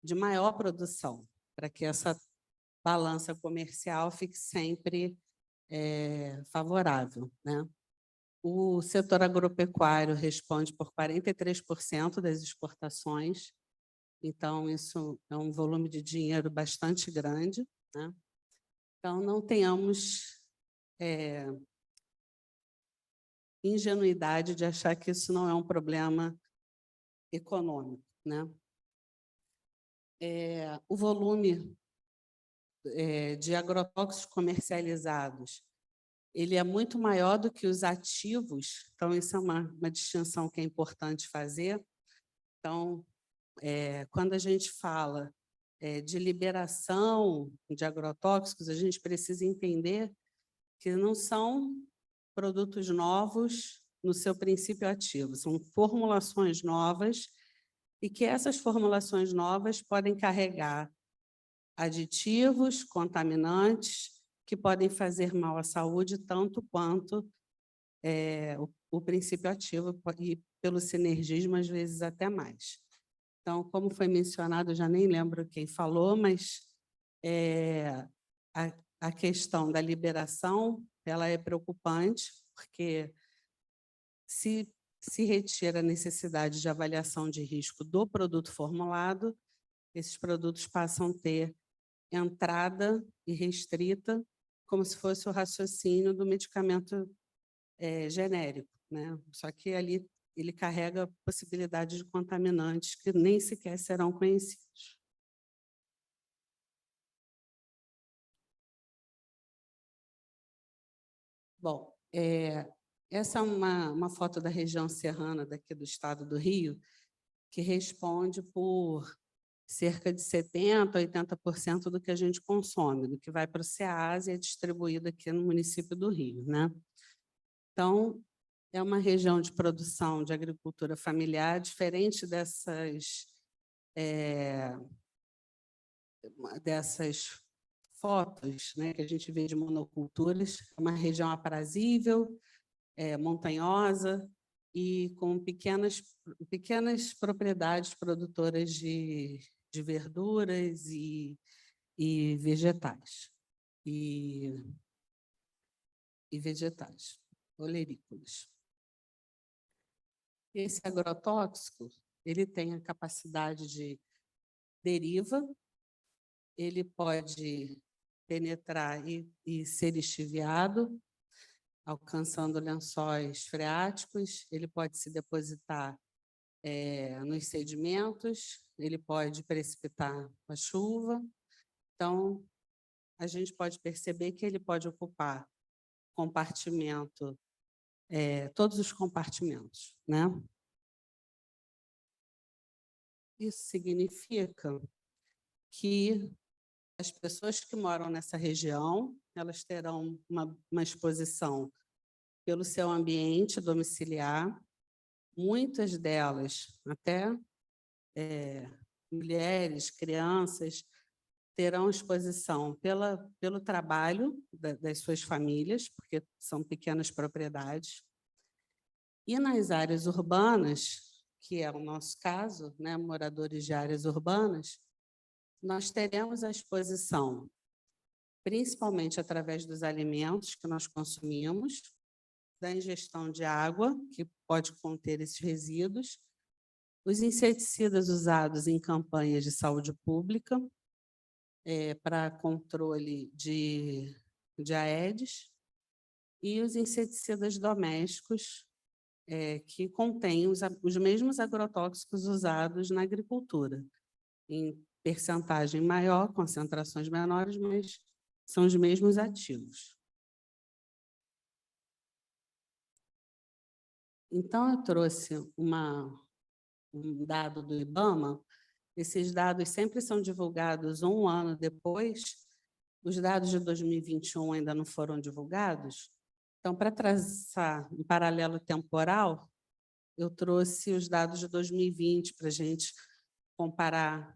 de maior produção, para que essa balança comercial fique sempre favorável, né? O setor agropecuário responde por 43% das exportações, então isso é um volume de dinheiro bastante grande, né? Então, não tenhamos ingenuidade de achar que isso não é um problema econômico, né? O volume de agrotóxicos comercializados, ele é muito maior do que os ativos, então isso é uma distinção que é importante fazer. Então, quando a gente fala de liberação de agrotóxicos, a gente precisa entender que não são produtos novos no seu princípio ativo, são formulações novas, e que essas formulações novas podem carregar aditivos, contaminantes que podem fazer mal à saúde, tanto quanto o princípio ativo, e pelo sinergismo, às vezes até mais. Então, como foi mencionado, eu já nem lembro quem falou, mas a questão da liberação, ela é preocupante, porque se retira a necessidade de avaliação de risco do produto formulado, esses produtos passam a ter entrada irrestrita, como se fosse o raciocínio do medicamento genérico, né? Só que ali ele carrega possibilidade de contaminantes que nem sequer serão conhecidos. Bom, essa é uma foto da região serrana daqui do estado do Rio, que responde por cerca de 70% a 80% do que a gente consome, do que vai para o Ceasa e é distribuído aqui no município do Rio, né? Então, é uma região de produção de agricultura familiar, diferente dessas fotos, né, que a gente vê de monoculturas. É uma região aprazível, montanhosa e com pequenas propriedades produtoras de verduras e vegetais. E vegetais, olerícolas. Esse agrotóxico, ele tem a capacidade de deriva, ele pode penetrar e ser extiviado, alcançando lençóis freáticos, ele pode se depositar nos sedimentos, ele pode precipitar a chuva. Então, a gente pode perceber que ele pode ocupar compartimento, todos os compartimentos, né? Isso significa que as pessoas que moram nessa região, elas terão uma exposição pelo seu ambiente domiciliar, muitas delas, até mulheres, crianças, terão exposição pelo trabalho das suas famílias, porque são pequenas propriedades. E nas áreas urbanas, que é o nosso caso, né, moradores de áreas urbanas, nós teremos a exposição, principalmente através dos alimentos que nós consumimos, da ingestão de água, que pode conter esses resíduos, os inseticidas usados em campanhas de saúde pública, para controle de Aedes, e os inseticidas domésticos, que contêm os mesmos agrotóxicos usados na agricultura, em percentagem maior, concentrações menores, mas são os mesmos ativos. Então, eu trouxe um dado do IBAMA. Esses dados sempre são divulgados um ano depois. Os dados de 2021 ainda não foram divulgados. Então, para traçar um paralelo temporal, eu trouxe os dados de 2020 para a gente comparar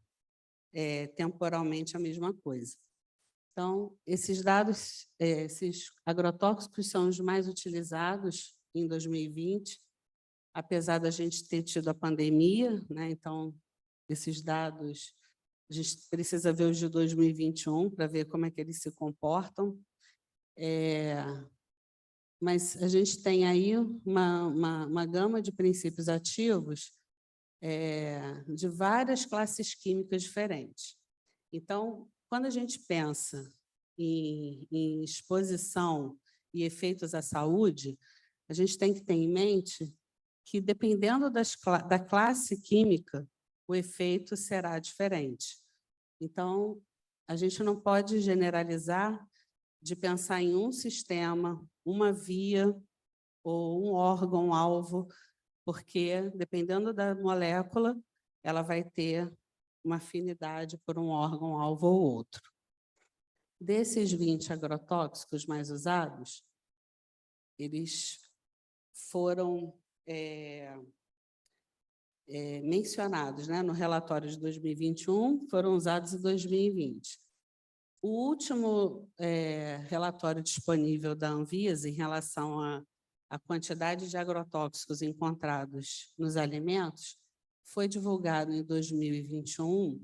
temporalmente a mesma coisa. Então, esses dados, esses agrotóxicos são os mais utilizados em 2020, apesar da gente ter tido a pandemia, né? Então, esses dados, a gente precisa ver os de 2021 para ver como é que eles se comportam. Mas a gente tem aí uma gama de princípios ativos de várias classes químicas diferentes. Então, quando a gente pensa em exposição e efeitos à saúde, a gente tem que ter em mente que, dependendo da classe química, o efeito será diferente. Então, a gente não pode generalizar de pensar em um sistema, uma via ou um órgão-alvo, porque, dependendo da molécula, ela vai ter uma afinidade por um órgão-alvo ou outro. Desses 20 agrotóxicos mais usados, eles foram mencionados, né, no relatório de 2021, foram usados em 2020. O último relatório disponível da Anvisa em relação à quantidade de agrotóxicos encontrados nos alimentos foi divulgado em 2021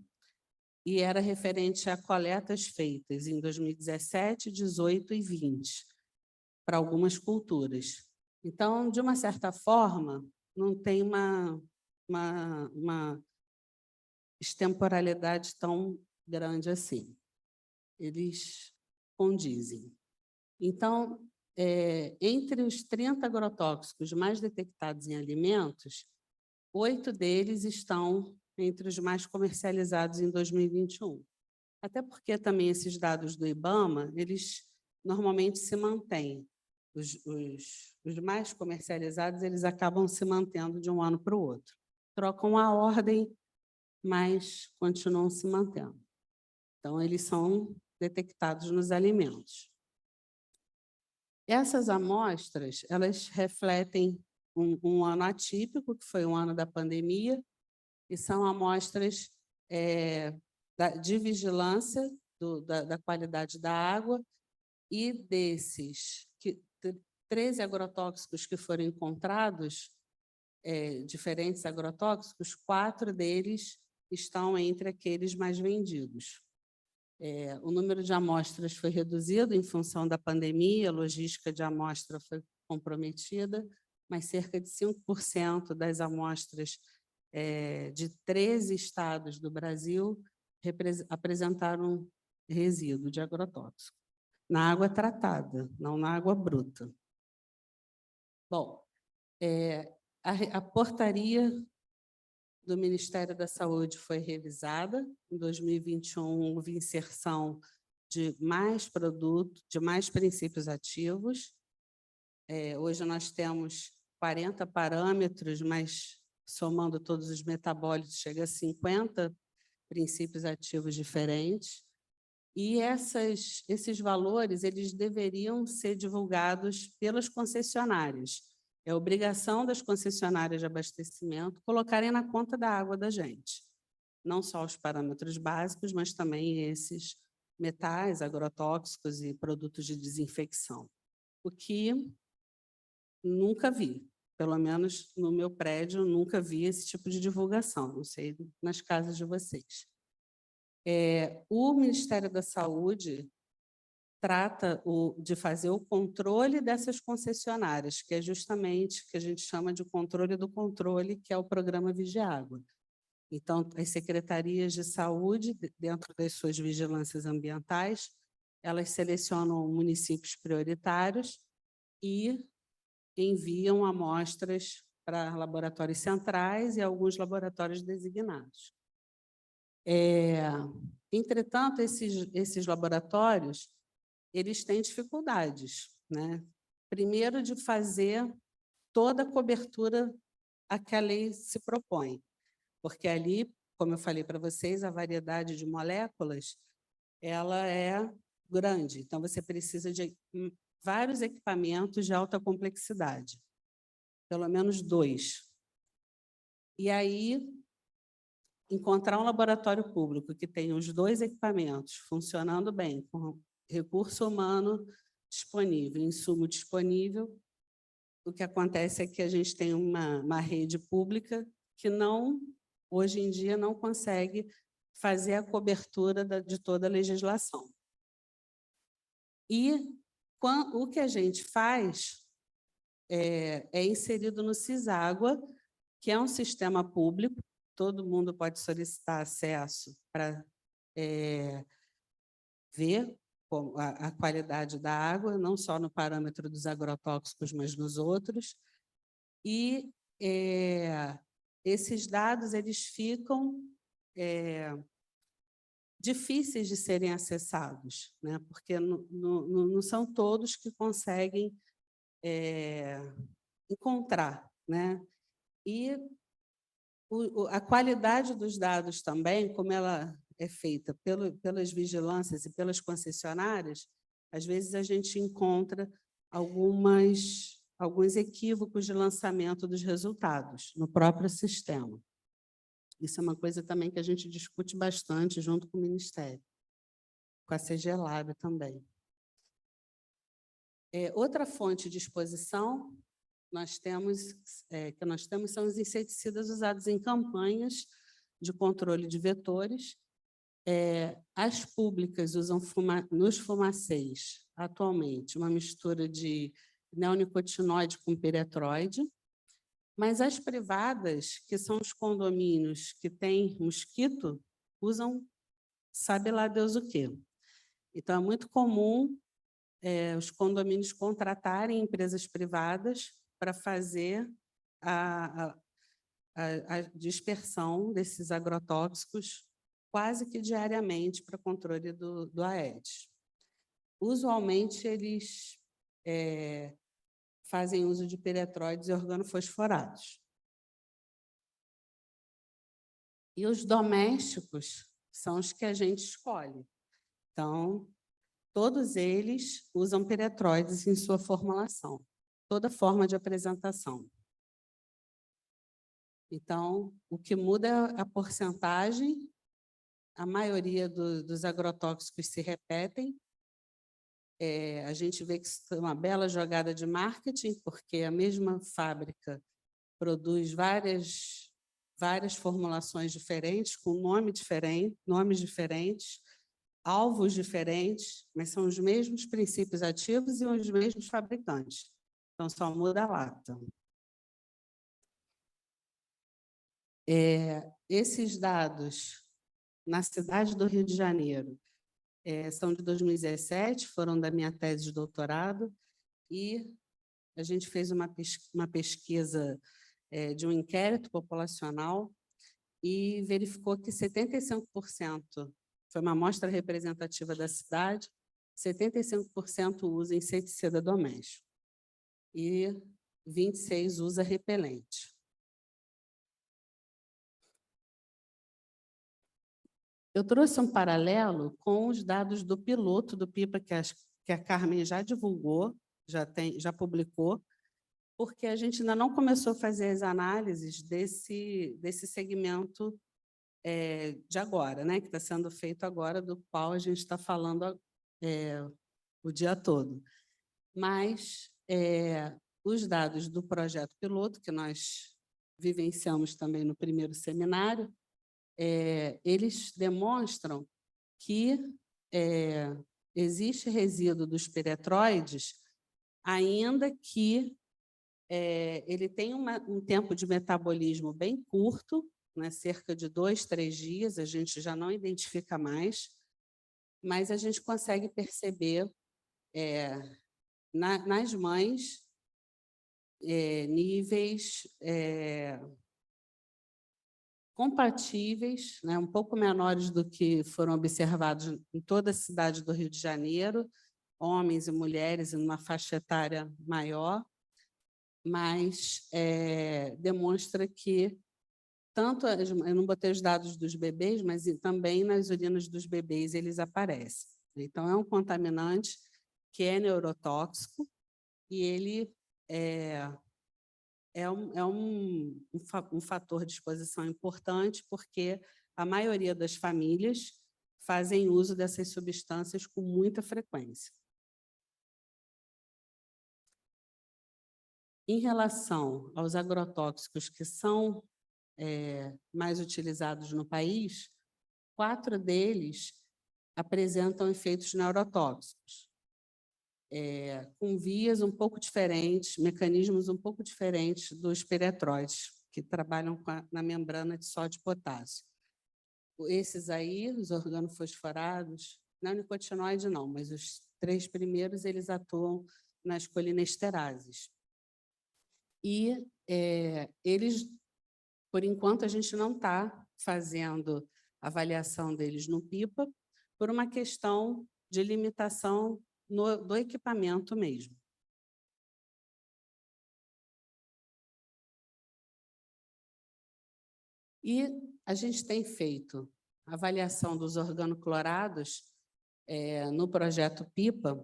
e era referente a coletas feitas em 2017, 18 e 20 para algumas culturas. Então, de uma certa forma, não tem uma extemporalidade tão grande assim. Eles condizem. Então, entre os 30 agrotóxicos mais detectados em alimentos, 8 deles estão entre os mais comercializados em 2021. Até porque também esses dados do IBAMA, eles normalmente se mantêm. Os mais comercializados, eles acabam se mantendo de um ano para o outro. Trocam a ordem, mas continuam se mantendo. Então, eles são detectados nos alimentos. Essas amostras, elas refletem um ano atípico, que foi um ano da pandemia, e são amostras de vigilância da qualidade da água, e desses 13 agrotóxicos que foram encontrados, diferentes agrotóxicos, 4 deles estão entre aqueles mais vendidos. O número de amostras foi reduzido em função da pandemia, a logística de amostra foi comprometida, mas cerca de 5% das amostras de 13 estados do Brasil apresentaram resíduo de agrotóxico, na água tratada, não na água bruta. Bom, a portaria do Ministério da Saúde foi revisada. Em 2021, houve inserção de mais produtos, de mais princípios ativos. Hoje nós temos 40 parâmetros, mas somando todos os metabólitos, chega a 50 princípios ativos diferentes. E esses valores, eles deveriam ser divulgados pelas concessionárias. É obrigação das concessionárias de abastecimento colocarem na conta da água da gente. Não só os parâmetros básicos, mas também esses metais, agrotóxicos e produtos de desinfecção. O que nunca vi, pelo menos no meu prédio, nunca vi esse tipo de divulgação, não sei nas casas de vocês. O Ministério da Saúde trata de fazer o controle dessas concessionárias, que é justamente o que a gente chama de controle do controle, que é o programa Vigiágua. Então, as secretarias de saúde, dentro das suas vigilâncias ambientais, elas selecionam municípios prioritários e enviam amostras para laboratórios centrais e alguns laboratórios designados. Entretanto, esses laboratórios, eles têm dificuldades, né? Primeiro, de fazer toda a cobertura a que a lei se propõe, porque ali, como eu falei para vocês, a variedade de moléculas ela é grande, então você precisa de vários equipamentos de alta complexidade, pelo menos 2. E aí, encontrar um laboratório público que tenha os 2 equipamentos funcionando bem, com recurso humano disponível, insumo disponível, o que acontece é que a gente tem uma rede pública que hoje em dia não consegue fazer a cobertura de toda a legislação. E o que a gente faz é inserido no Ciságua, que é um sistema público, todo mundo pode solicitar acesso para ver a qualidade da água, não só no parâmetro dos agrotóxicos, mas nos outros. E esses dados eles ficam difíceis de serem acessados, né? Porque não são todos que conseguem encontrar, né? E a qualidade dos dados também, como ela é feita pelas vigilâncias e pelas concessionárias, às vezes a gente encontra alguns equívocos de lançamento dos resultados no próprio sistema. Isso é uma coisa também que a gente discute bastante junto com o Ministério. com a CG Lab também. Outra fonte de exposição que nós temos são os inseticidas usados em campanhas de controle de vetores. As públicas usam nos fumacês, atualmente, uma mistura de neonicotinoide com piretroide, mas as privadas, que são os condomínios que têm mosquito, usam sabe lá Deus o quê. Então, é muito comum os condomínios contratarem empresas privadas para fazer a dispersão desses agrotóxicos quase que diariamente para controle do Aedes. Usualmente, eles fazem uso de piretroides e organofosforados. E os domésticos são os que a gente escolhe. Então, todos eles usam piretroides em sua formulação, toda forma de apresentação. Então, o que muda é a porcentagem, a maioria dos agrotóxicos se repetem. A gente vê que isso é uma bela jogada de marketing, porque a mesma fábrica produz várias formulações diferentes, com nomes diferentes, alvos diferentes, mas são os mesmos princípios ativos e os mesmos fabricantes. Então, só muda a lata. Esses dados, na cidade do Rio de Janeiro, são de 2017, foram da minha tese de doutorado, e a gente fez uma pesquisa de um inquérito populacional e verificou que 75%, foi uma amostra representativa da cidade, 75% usa inseticida doméstico e 26% usa repelente. Eu trouxe um paralelo com os dados do piloto do PIPA, que a Carmen já divulgou, já publicou, porque a gente ainda não começou a fazer as análises desse segmento de agora, né, que está sendo feito agora, do qual a gente está falando o dia todo. Mas os dados do projeto piloto, que nós vivenciamos também no primeiro seminário, eles demonstram que existe resíduo dos piretroides, ainda que ele tem um tempo de metabolismo bem curto, né, cerca de 2, 3 dias, a gente já não identifica mais, mas a gente consegue perceber nas mães níveis compatíveis, né, um pouco menores do que foram observados em toda a cidade do Rio de Janeiro, homens e mulheres em uma faixa etária maior, mas demonstra que tanto, eu não botei os dados dos bebês, mas também nas urinas dos bebês eles aparecem. Então, é um contaminante que é neurotóxico e ele é um fator de exposição importante, porque a maioria das famílias fazem uso dessas substâncias com muita frequência. Em relação aos agrotóxicos que são mais utilizados no país, 4 deles apresentam efeitos neurotóxicos, com vias um pouco diferentes, mecanismos um pouco diferentes dos piretroides, que trabalham na membrana de sódio e potássio. Esses aí, os organofosforados, não é nicotinoide não, mas os 3 primeiros, eles atuam nas colinesterases. E eles, por enquanto, a gente não está fazendo avaliação deles no PIPA, por uma questão de limitação do equipamento mesmo. E a gente tem feito avaliação dos organoclorados no projeto PIPA.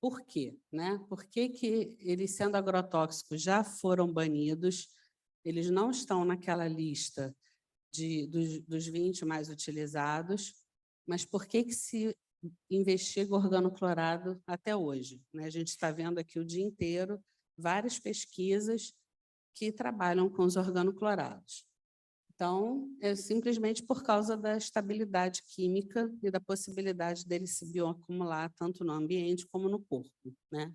Por quê? Né? Por que eles, sendo agrotóxicos, já foram banidos? Eles não estão naquela lista dos 20 mais utilizados, Mas por que que se investiga organoclorado até hoje, né? A gente está vendo aqui o dia inteiro várias pesquisas que trabalham com os organoclorados. Então, é simplesmente por causa da estabilidade química e da possibilidade dele se bioacumular tanto no ambiente como no corpo, né?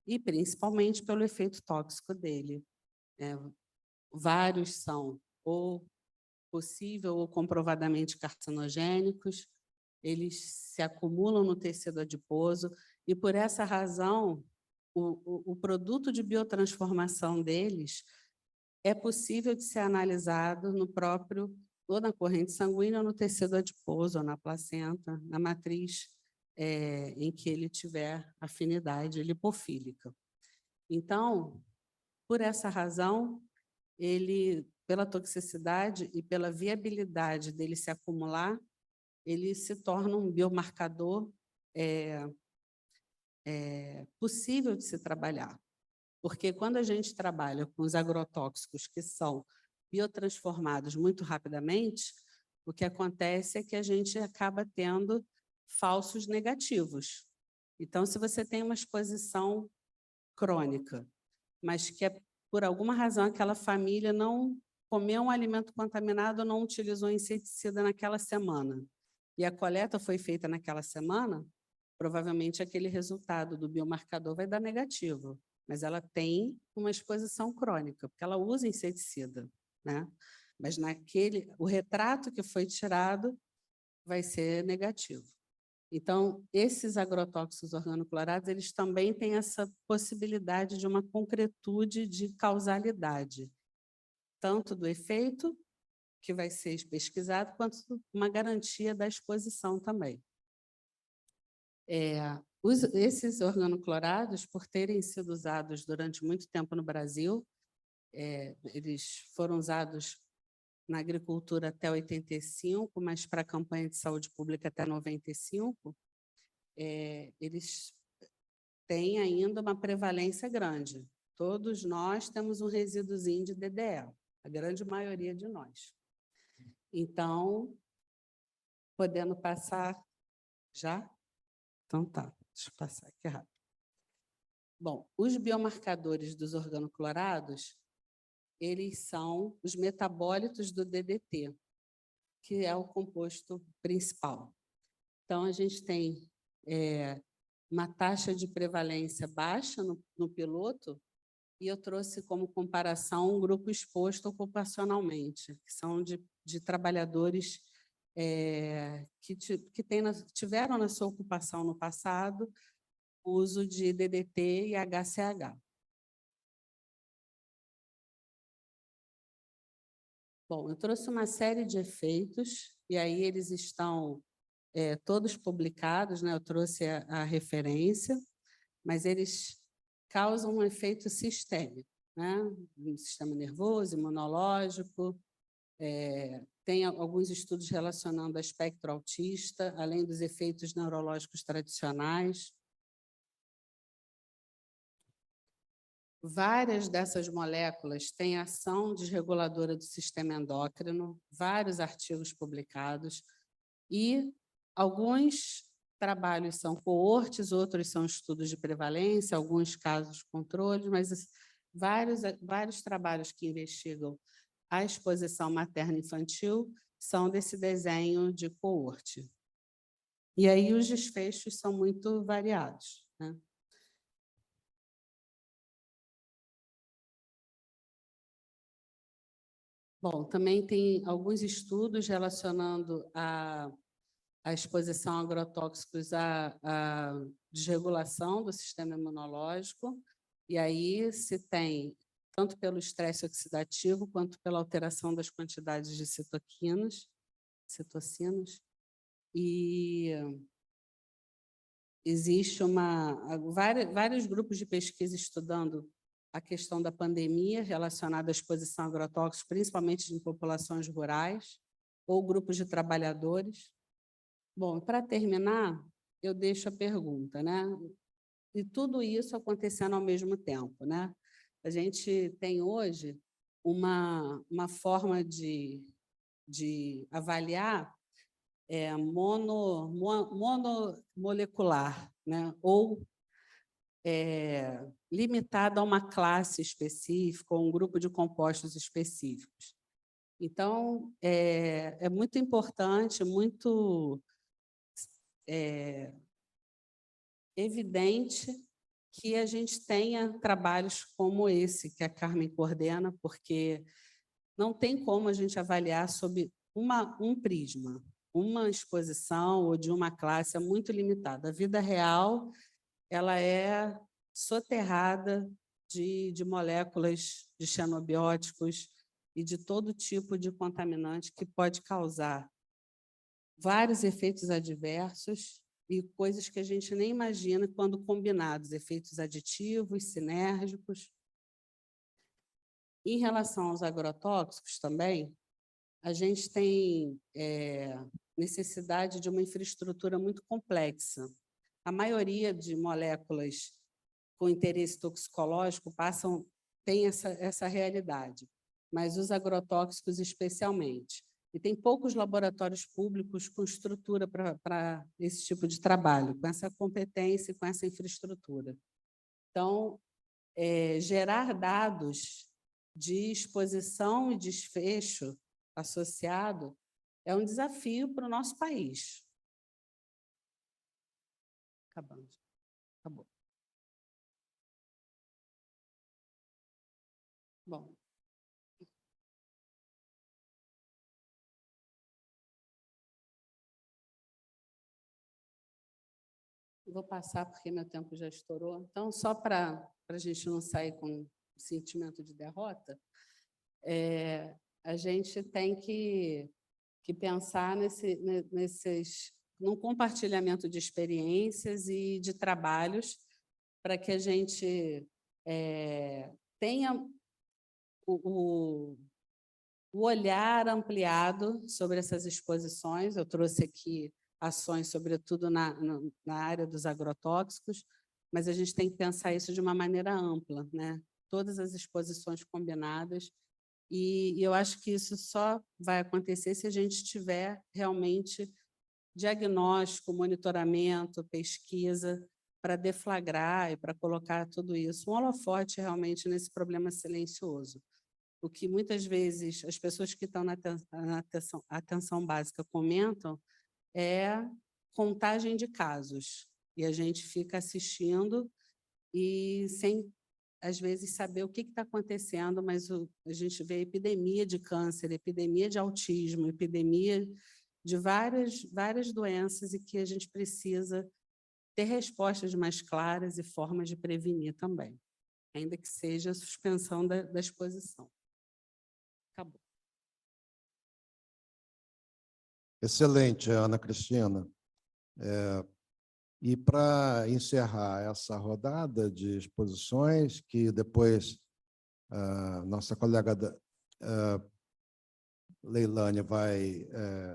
E principalmente pelo efeito tóxico dele. Vários são ou possível ou comprovadamente carcinogênicos, eles se acumulam no tecido adiposo e, por essa razão, o produto de biotransformação deles é possível de ser analisado no próprio, ou na corrente sanguínea, ou no tecido adiposo, ou na placenta, na matriz em que ele tiver afinidade lipofílica. Então, por essa razão, ele, pela toxicidade e pela viabilidade dele se acumular, ele se torna um biomarcador possível de se trabalhar. Porque quando a gente trabalha com os agrotóxicos que são biotransformados muito rapidamente, o que acontece é que a gente acaba tendo falsos negativos. Então, se você tem uma exposição crônica, mas que por alguma razão aquela família não comeu um alimento contaminado, não utilizou inseticida naquela semana, e a coleta foi feita naquela semana, provavelmente aquele resultado do biomarcador vai dar negativo, mas ela tem uma exposição crônica, porque ela usa inseticida, né? Mas o retrato que foi tirado vai ser negativo. Então, esses agrotóxicos organoclorados, eles também têm essa possibilidade de uma concretude de causalidade, tanto do efeito, que vai ser pesquisado, quanto uma garantia da exposição também. Esses organoclorados, por terem sido usados durante muito tempo no Brasil, eles foram usados na agricultura até 85, mas para a campanha de saúde pública até 95, eles têm ainda uma prevalência grande. Todos nós temos um resíduozinho de DDE, a grande maioria de nós. Então, podendo passar já? Então tá, deixa eu passar aqui rápido. Bom, os biomarcadores dos organoclorados, eles são os metabólitos do DDT, que é o composto principal. Então, a gente tem uma taxa de prevalência baixa no piloto, e eu trouxe como comparação um grupo exposto ocupacionalmente, que são de trabalhadores que tiveram na sua ocupação no passado o uso de DDT e HCH. Bom, eu trouxe uma série de efeitos, e aí eles estão todos publicados, né? Eu trouxe a referência, mas eles causam um efeito sistêmico, né? No sistema nervoso, imunológico, tem alguns estudos relacionando a espectro autista, além dos efeitos neurológicos tradicionais. Várias dessas moléculas têm ação desreguladora do sistema endócrino, vários artigos publicados, e alguns trabalhos são coortes, outros são estudos de prevalência, alguns casos controles, mas vários trabalhos que investigam a exposição materno-infantil são desse desenho de coorte. E aí os desfechos são muito variados, né? Bom, também tem alguns estudos relacionando a exposição a agrotóxicos à desregulação do sistema imunológico, e aí se tem, tanto pelo estresse oxidativo, quanto pela alteração das quantidades de citocinas, e existe vários grupos de pesquisa estudando a questão da pandemia relacionada à exposição a agrotóxicos, principalmente em populações rurais, ou grupos de trabalhadores. Bom, para terminar, eu deixo a pergunta, né? E tudo isso acontecendo ao mesmo tempo, né? A gente tem hoje uma forma de avaliar monomolecular, né? Ou limitada a uma classe específica ou um grupo de compostos específicos. Então, é muito importante, muito evidente que a gente tenha trabalhos como esse que a Carmen coordena, porque não tem como a gente avaliar sob um prisma. Uma exposição ou de uma classe é muito limitada. A vida real ela é soterrada de moléculas de xenobióticos e de todo tipo de contaminante que pode causar vários efeitos adversos e coisas que a gente nem imagina quando combinados, efeitos aditivos, sinérgicos. Em relação aos agrotóxicos também, a gente tem necessidade de uma infraestrutura muito complexa. A maioria de moléculas com interesse toxicológico tem essa realidade, mas os agrotóxicos especialmente. E tem poucos laboratórios públicos com estrutura para esse tipo de trabalho, com essa competência e com essa infraestrutura. Então, gerar dados de exposição e desfecho associado é um desafio para o nosso país. Acabamos. Acabou. Bom. Vou passar porque meu tempo já estourou. Então, só para a gente não sair com sentimento de derrota, a gente tem que pensar num compartilhamento de experiências e de trabalhos para que a gente tenha o olhar ampliado sobre essas exposições. Eu trouxe aqui ações, sobretudo na área dos agrotóxicos, mas a gente tem que pensar isso de uma maneira ampla, né? Todas as exposições combinadas, e eu acho que isso só vai acontecer se a gente tiver realmente diagnóstico, monitoramento, pesquisa, para deflagrar e para colocar tudo isso, um holofote realmente nesse problema silencioso. O que muitas vezes as pessoas que estão na atenção básica comentam é contagem de casos, e a gente fica assistindo e sem, às vezes, saber o que está acontecendo, mas a gente vê epidemia de câncer, epidemia de autismo, epidemia de várias doenças e que a gente precisa ter respostas mais claras e formas de prevenir também, ainda que seja a suspensão da exposição. Acabou. Excelente, Ana Cristina. E para encerrar essa rodada de exposições, que depois a nossa colega Leilane vai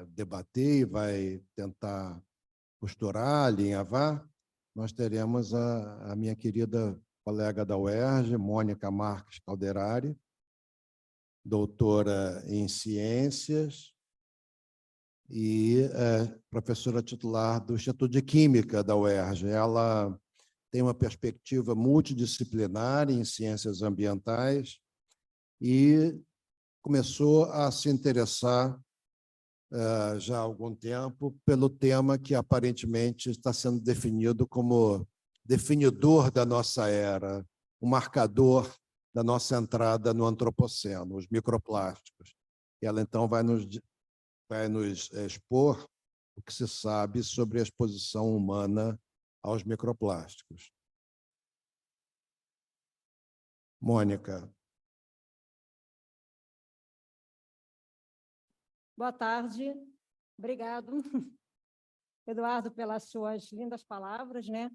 debater e vai tentar costurar, alinhavar, nós teremos a minha querida colega da UERJ, Mônica Marques Calderari, doutora em Ciências e professora titular do Instituto de Química da UERJ. Ela tem uma perspectiva multidisciplinar em ciências ambientais e começou a se interessar já há algum tempo pelo tema que aparentemente está sendo definido como definidor da nossa era, o marcador da nossa entrada no antropoceno, os microplásticos. E ela, então, vai nos expor o que se sabe sobre a exposição humana aos microplásticos. Mônica. Boa tarde. Obrigado, Eduardo, pelas suas lindas palavras, né?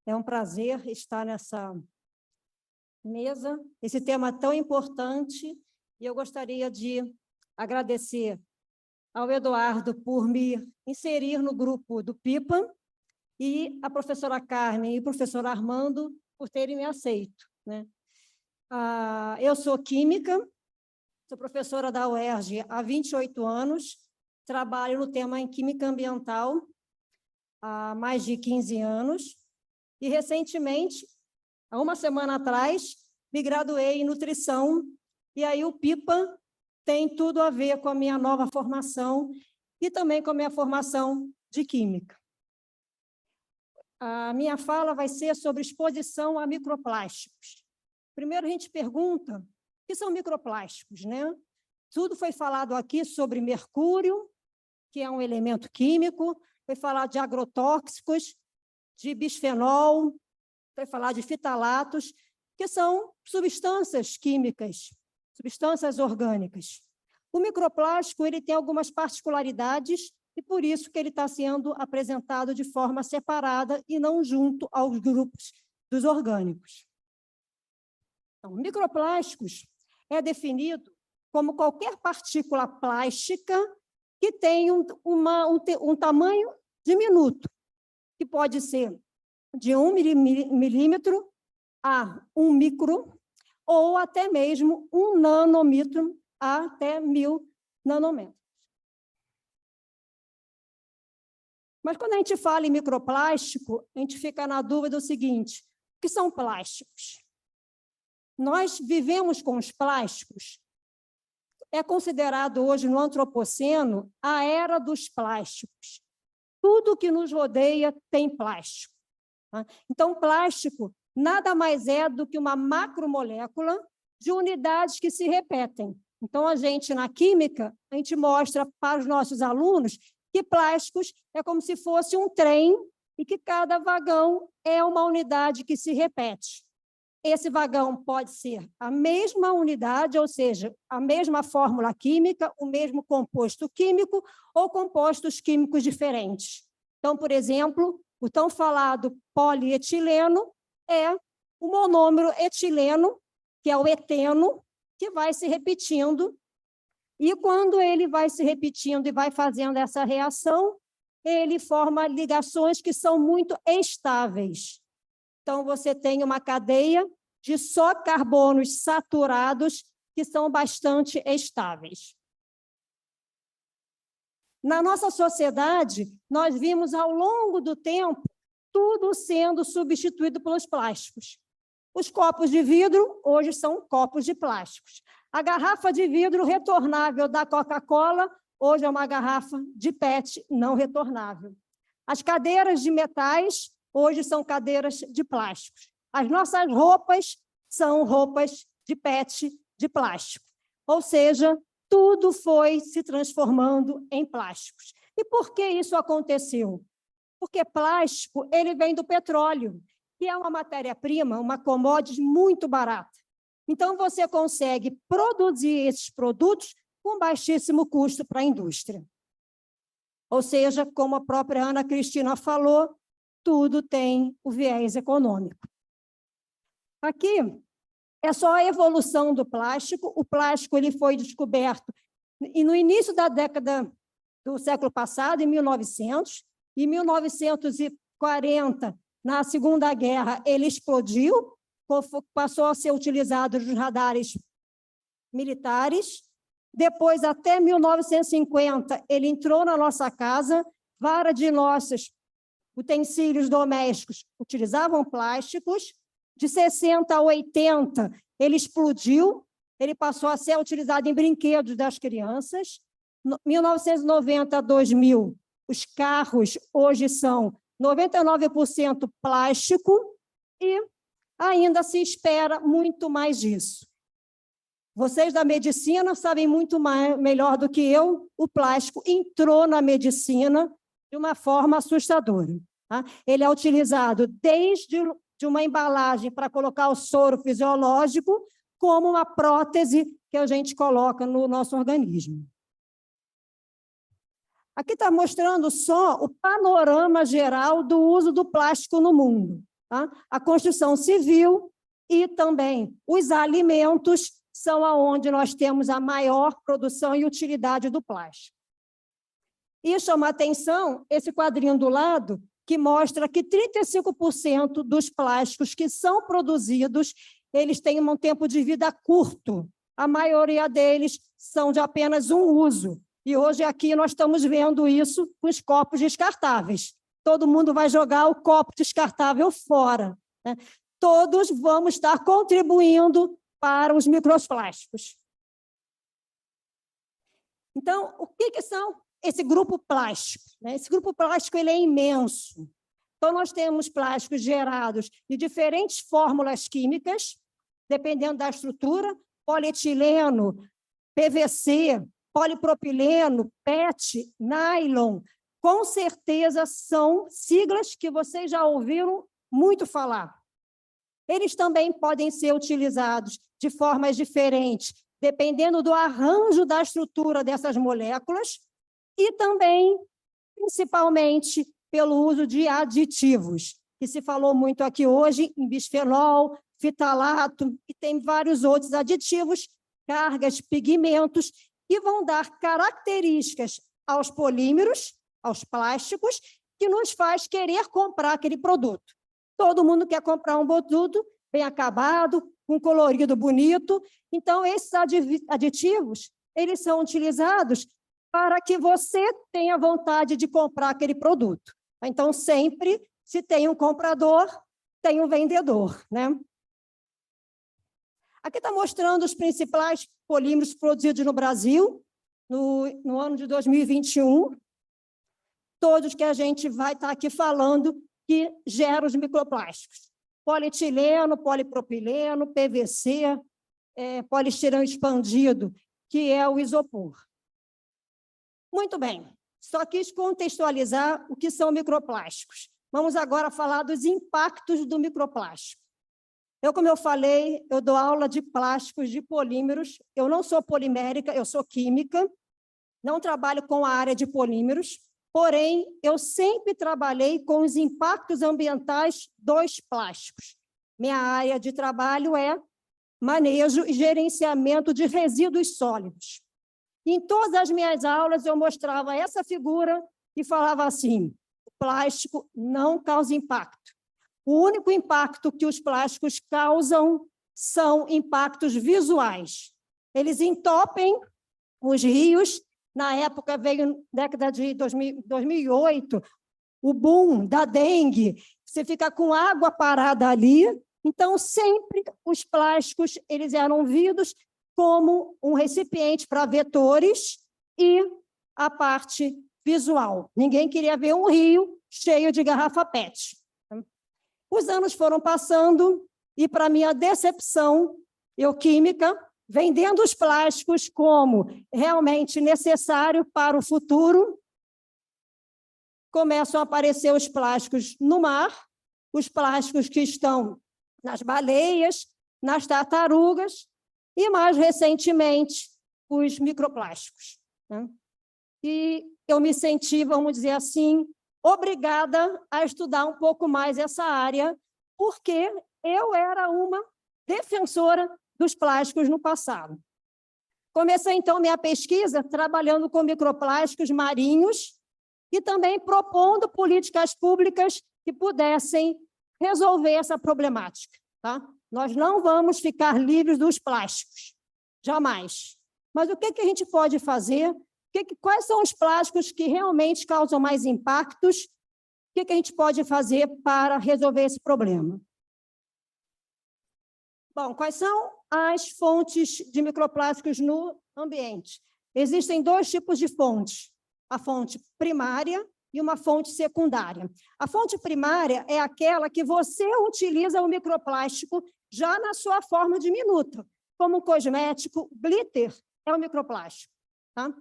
É um prazer estar nessa mesa, esse tema tão importante, e eu gostaria de agradecer ao Eduardo por me inserir no grupo do PIPA e a professora Carmen e o professor Armando por terem me aceito, né? Eu sou química, sou professora da UERJ há 28 anos, trabalho no tema em Química Ambiental há mais de 15 anos e, recentemente, há uma semana atrás, me graduei em Nutrição e aí o PIPA tem tudo a ver com a minha nova formação e também com a minha formação de Química. A minha fala vai ser sobre exposição a microplásticos. Primeiro, a gente pergunta o que são microplásticos, né? Tudo foi falado aqui sobre mercúrio, que é um elemento químico, foi falado de agrotóxicos, de bisfenol, foi falado de fitalatos, que são substâncias químicas, substâncias orgânicas. O microplástico ele tem algumas particularidades e por isso que ele está sendo apresentado de forma separada e não junto aos grupos dos orgânicos. Então, microplásticos é definido como qualquer partícula plástica que tem um tamanho diminuto, que pode ser de 1 milímetro a 1 micro, ou até mesmo 1 nanômetro a até 1000 nanômetros. Mas quando a gente fala em microplástico, a gente fica na dúvida do seguinte: o que são plásticos? Nós vivemos com os plásticos. É considerado hoje no antropoceno a era dos plásticos. Tudo que nos rodeia tem plástico. Então, plástico nada mais é do que uma macromolécula de unidades que se repetem. Então, a gente, na química, a gente mostra para os nossos alunos que plásticos é como se fosse um trem e que cada vagão é uma unidade que se repete. Esse vagão pode ser a mesma unidade, ou seja, a mesma fórmula química, o mesmo composto químico ou compostos químicos diferentes. Então, por exemplo, o tão falado polietileno é o monômero etileno, que é o eteno, que vai se repetindo. E quando ele vai se repetindo e vai fazendo essa reação, ele forma ligações que são muito estáveis. Então, você tem uma cadeia de só carbonos saturados que são bastante estáveis. Na nossa sociedade, nós vimos ao longo do tempo tudo sendo substituído pelos plásticos. Os copos de vidro hoje são copos de plásticos. A garrafa de vidro retornável da Coca-Cola hoje é uma garrafa de PET não retornável. As cadeiras de metais hoje são cadeiras de plásticos. As nossas roupas são roupas de PET de plástico. Ou seja, tudo foi se transformando em plásticos. E por que isso aconteceu? Porque plástico ele vem do petróleo, que é uma matéria-prima, uma commodity muito barata. Então, você consegue produzir esses produtos com baixíssimo custo para a indústria. Ou seja, como a própria Ana Cristina falou, tudo tem o viés econômico. Aqui é só a evolução do plástico. O plástico ele foi descoberto e no início da década do século passado, em 1900. Em 1940, na Segunda Guerra, ele explodiu, passou a ser utilizado nos radares militares. Depois, até 1950, ele entrou na nossa casa. Vários de nossos utensílios domésticos utilizavam plásticos. De 60 a 80, ele explodiu, ele passou a ser utilizado em brinquedos das crianças. 1990 a 2000, os carros hoje são 99% plástico e ainda se espera muito mais disso. Vocês da medicina sabem muito melhor do que eu, o plástico entrou na medicina de uma forma assustadora. Tá? Ele é utilizado desde de uma embalagem para colocar o soro fisiológico, como uma prótese que a gente coloca no nosso organismo. Aqui está mostrando só o panorama geral do uso do plástico no mundo. Tá? A construção civil e também os alimentos são aonde nós temos a maior produção e utilidade do plástico. E chama a atenção esse quadrinho do lado, que mostra que 35% dos plásticos que são produzidos, eles têm um tempo de vida curto. A maioria deles são de apenas um uso. E hoje aqui nós estamos vendo isso com os copos descartáveis. Todo mundo vai jogar o copo descartável fora, né? Todos vamos estar contribuindo para os microplásticos. Então, o que são esse grupo plástico, né? Esse grupo plástico ele é imenso. Então, nós temos plásticos gerados de diferentes fórmulas químicas, dependendo da estrutura, polietileno, PVC, polipropileno, PET, nylon. Com certeza são siglas que vocês já ouviram muito falar. Eles também podem ser utilizados de formas diferentes, dependendo do arranjo da estrutura dessas moléculas e também, principalmente, pelo uso de aditivos, que se falou muito aqui hoje em bisfenol, fitalato, e tem vários outros aditivos, cargas, pigmentos, que vão dar características aos polímeros, aos plásticos, que nos faz querer comprar aquele produto. Todo mundo quer comprar um produto bem acabado, com colorido bonito. Então, esses aditivos, eles são utilizados para que você tenha vontade de comprar aquele produto. Então, sempre, se tem um comprador, tem um vendedor, né? Aqui está mostrando os principais polímeros produzidos no Brasil, no ano de 2021. Todos que a gente vai estar aqui falando que geram os microplásticos. Polietileno, polipropileno, PVC, poliestireno expandido, que é o isopor. Muito bem, só quis contextualizar o que são microplásticos. Vamos agora falar dos impactos do microplástico. Como eu falei, eu dou aula de plásticos, de polímeros. Eu não sou polimérica, eu sou química. Não trabalho com a área de polímeros. Porém, eu sempre trabalhei com os impactos ambientais dos plásticos. Minha área de trabalho é manejo e gerenciamento de resíduos sólidos. Em todas as minhas aulas, eu mostrava essa figura e falava assim: o plástico não causa impacto. O único impacto que os plásticos causam são impactos visuais. Eles entopem os rios. Na época, veio na década de 2008, o boom da dengue. Você fica com água parada ali. Então, sempre os plásticos eles eram vistos como um recipiente para vetores e a parte visual. Ninguém queria ver um rio cheio de garrafa PET. Os anos foram passando e, para minha decepção, eu, química, vendendo os plásticos como realmente necessário para o futuro, começam a aparecer os plásticos no mar, os plásticos que estão nas baleias, nas tartarugas e, mais recentemente, os microplásticos, né? E eu me senti, vamos dizer assim, obrigada a estudar um pouco mais essa área, porque eu era uma defensora dos plásticos no passado. Comecei, então, minha pesquisa trabalhando com microplásticos marinhos e também propondo políticas públicas que pudessem resolver essa problemática, tá? Nós não vamos ficar livres dos plásticos, jamais. Mas o que a gente pode fazer? Quais são os plásticos que realmente causam mais impactos? O que a gente pode fazer para resolver esse problema? Bom, quais são as fontes de microplásticos no ambiente? Existem dois tipos de fontes, a fonte primária e uma fonte secundária. A fonte primária é aquela que você utiliza o microplástico já na sua forma diminuta, como cosmético, glitter é um microplástico, tá?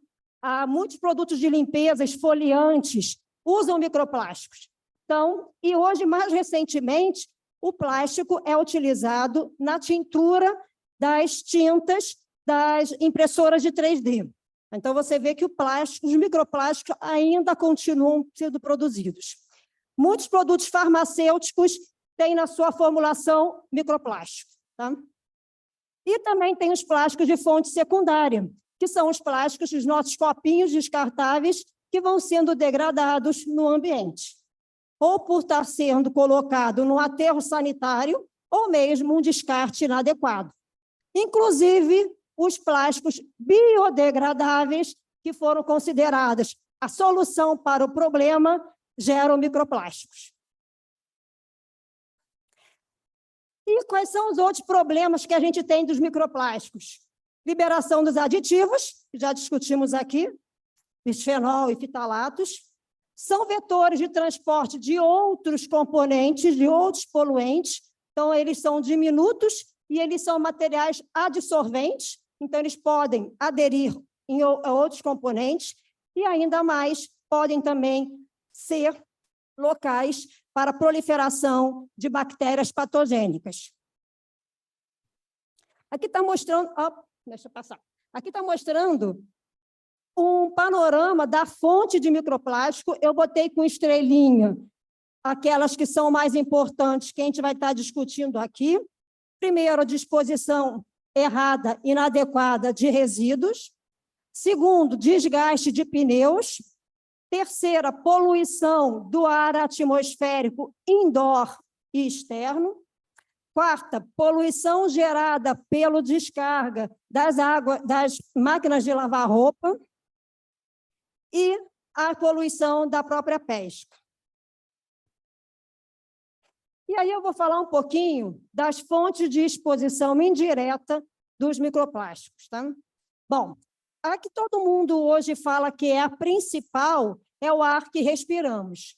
Há muitos produtos de limpeza, esfoliantes, usam microplásticos. Então, e hoje, mais recentemente, o plástico é utilizado na tintura das tintas das impressoras de 3D. Então, você vê que o plástico, os microplásticos ainda continuam sendo produzidos. Muitos produtos farmacêuticos têm na sua formulação microplástico, tá? E também tem os plásticos de fonte secundária, que são os plásticos dos nossos copinhos descartáveis que vão sendo degradados no ambiente, ou por estar sendo colocado no aterro sanitário, ou mesmo um descarte inadequado. Inclusive, os plásticos biodegradáveis, que foram consideradas a solução para o problema geram microplásticos. E quais são os outros problemas que a gente tem dos microplásticos? Liberação dos aditivos, que já discutimos aqui, bisfenol e fitalatos, são vetores de transporte de outros componentes, de outros poluentes, então eles são diminutos e eles são materiais adsorventes, então eles podem aderir a outros componentes e, ainda mais, podem também ser locais para a proliferação de bactérias patogênicas. Aqui está mostrando, deixa eu passar. Aqui está mostrando um panorama da fonte de microplástico. Eu botei com estrelinha aquelas que são mais importantes, que a gente vai estar discutindo aqui. Primeiro, a disposição errada, inadequada de resíduos. Segundo, desgaste de pneus. Terceira, poluição do ar atmosférico indoor e externo. Quarta, poluição gerada pelo descarga das máquinas de lavar roupa. E a poluição da própria pesca. E aí eu vou falar um pouquinho das fontes de exposição indireta dos microplásticos. Tá? Bom, a que todo mundo hoje fala que é a principal é o ar que respiramos.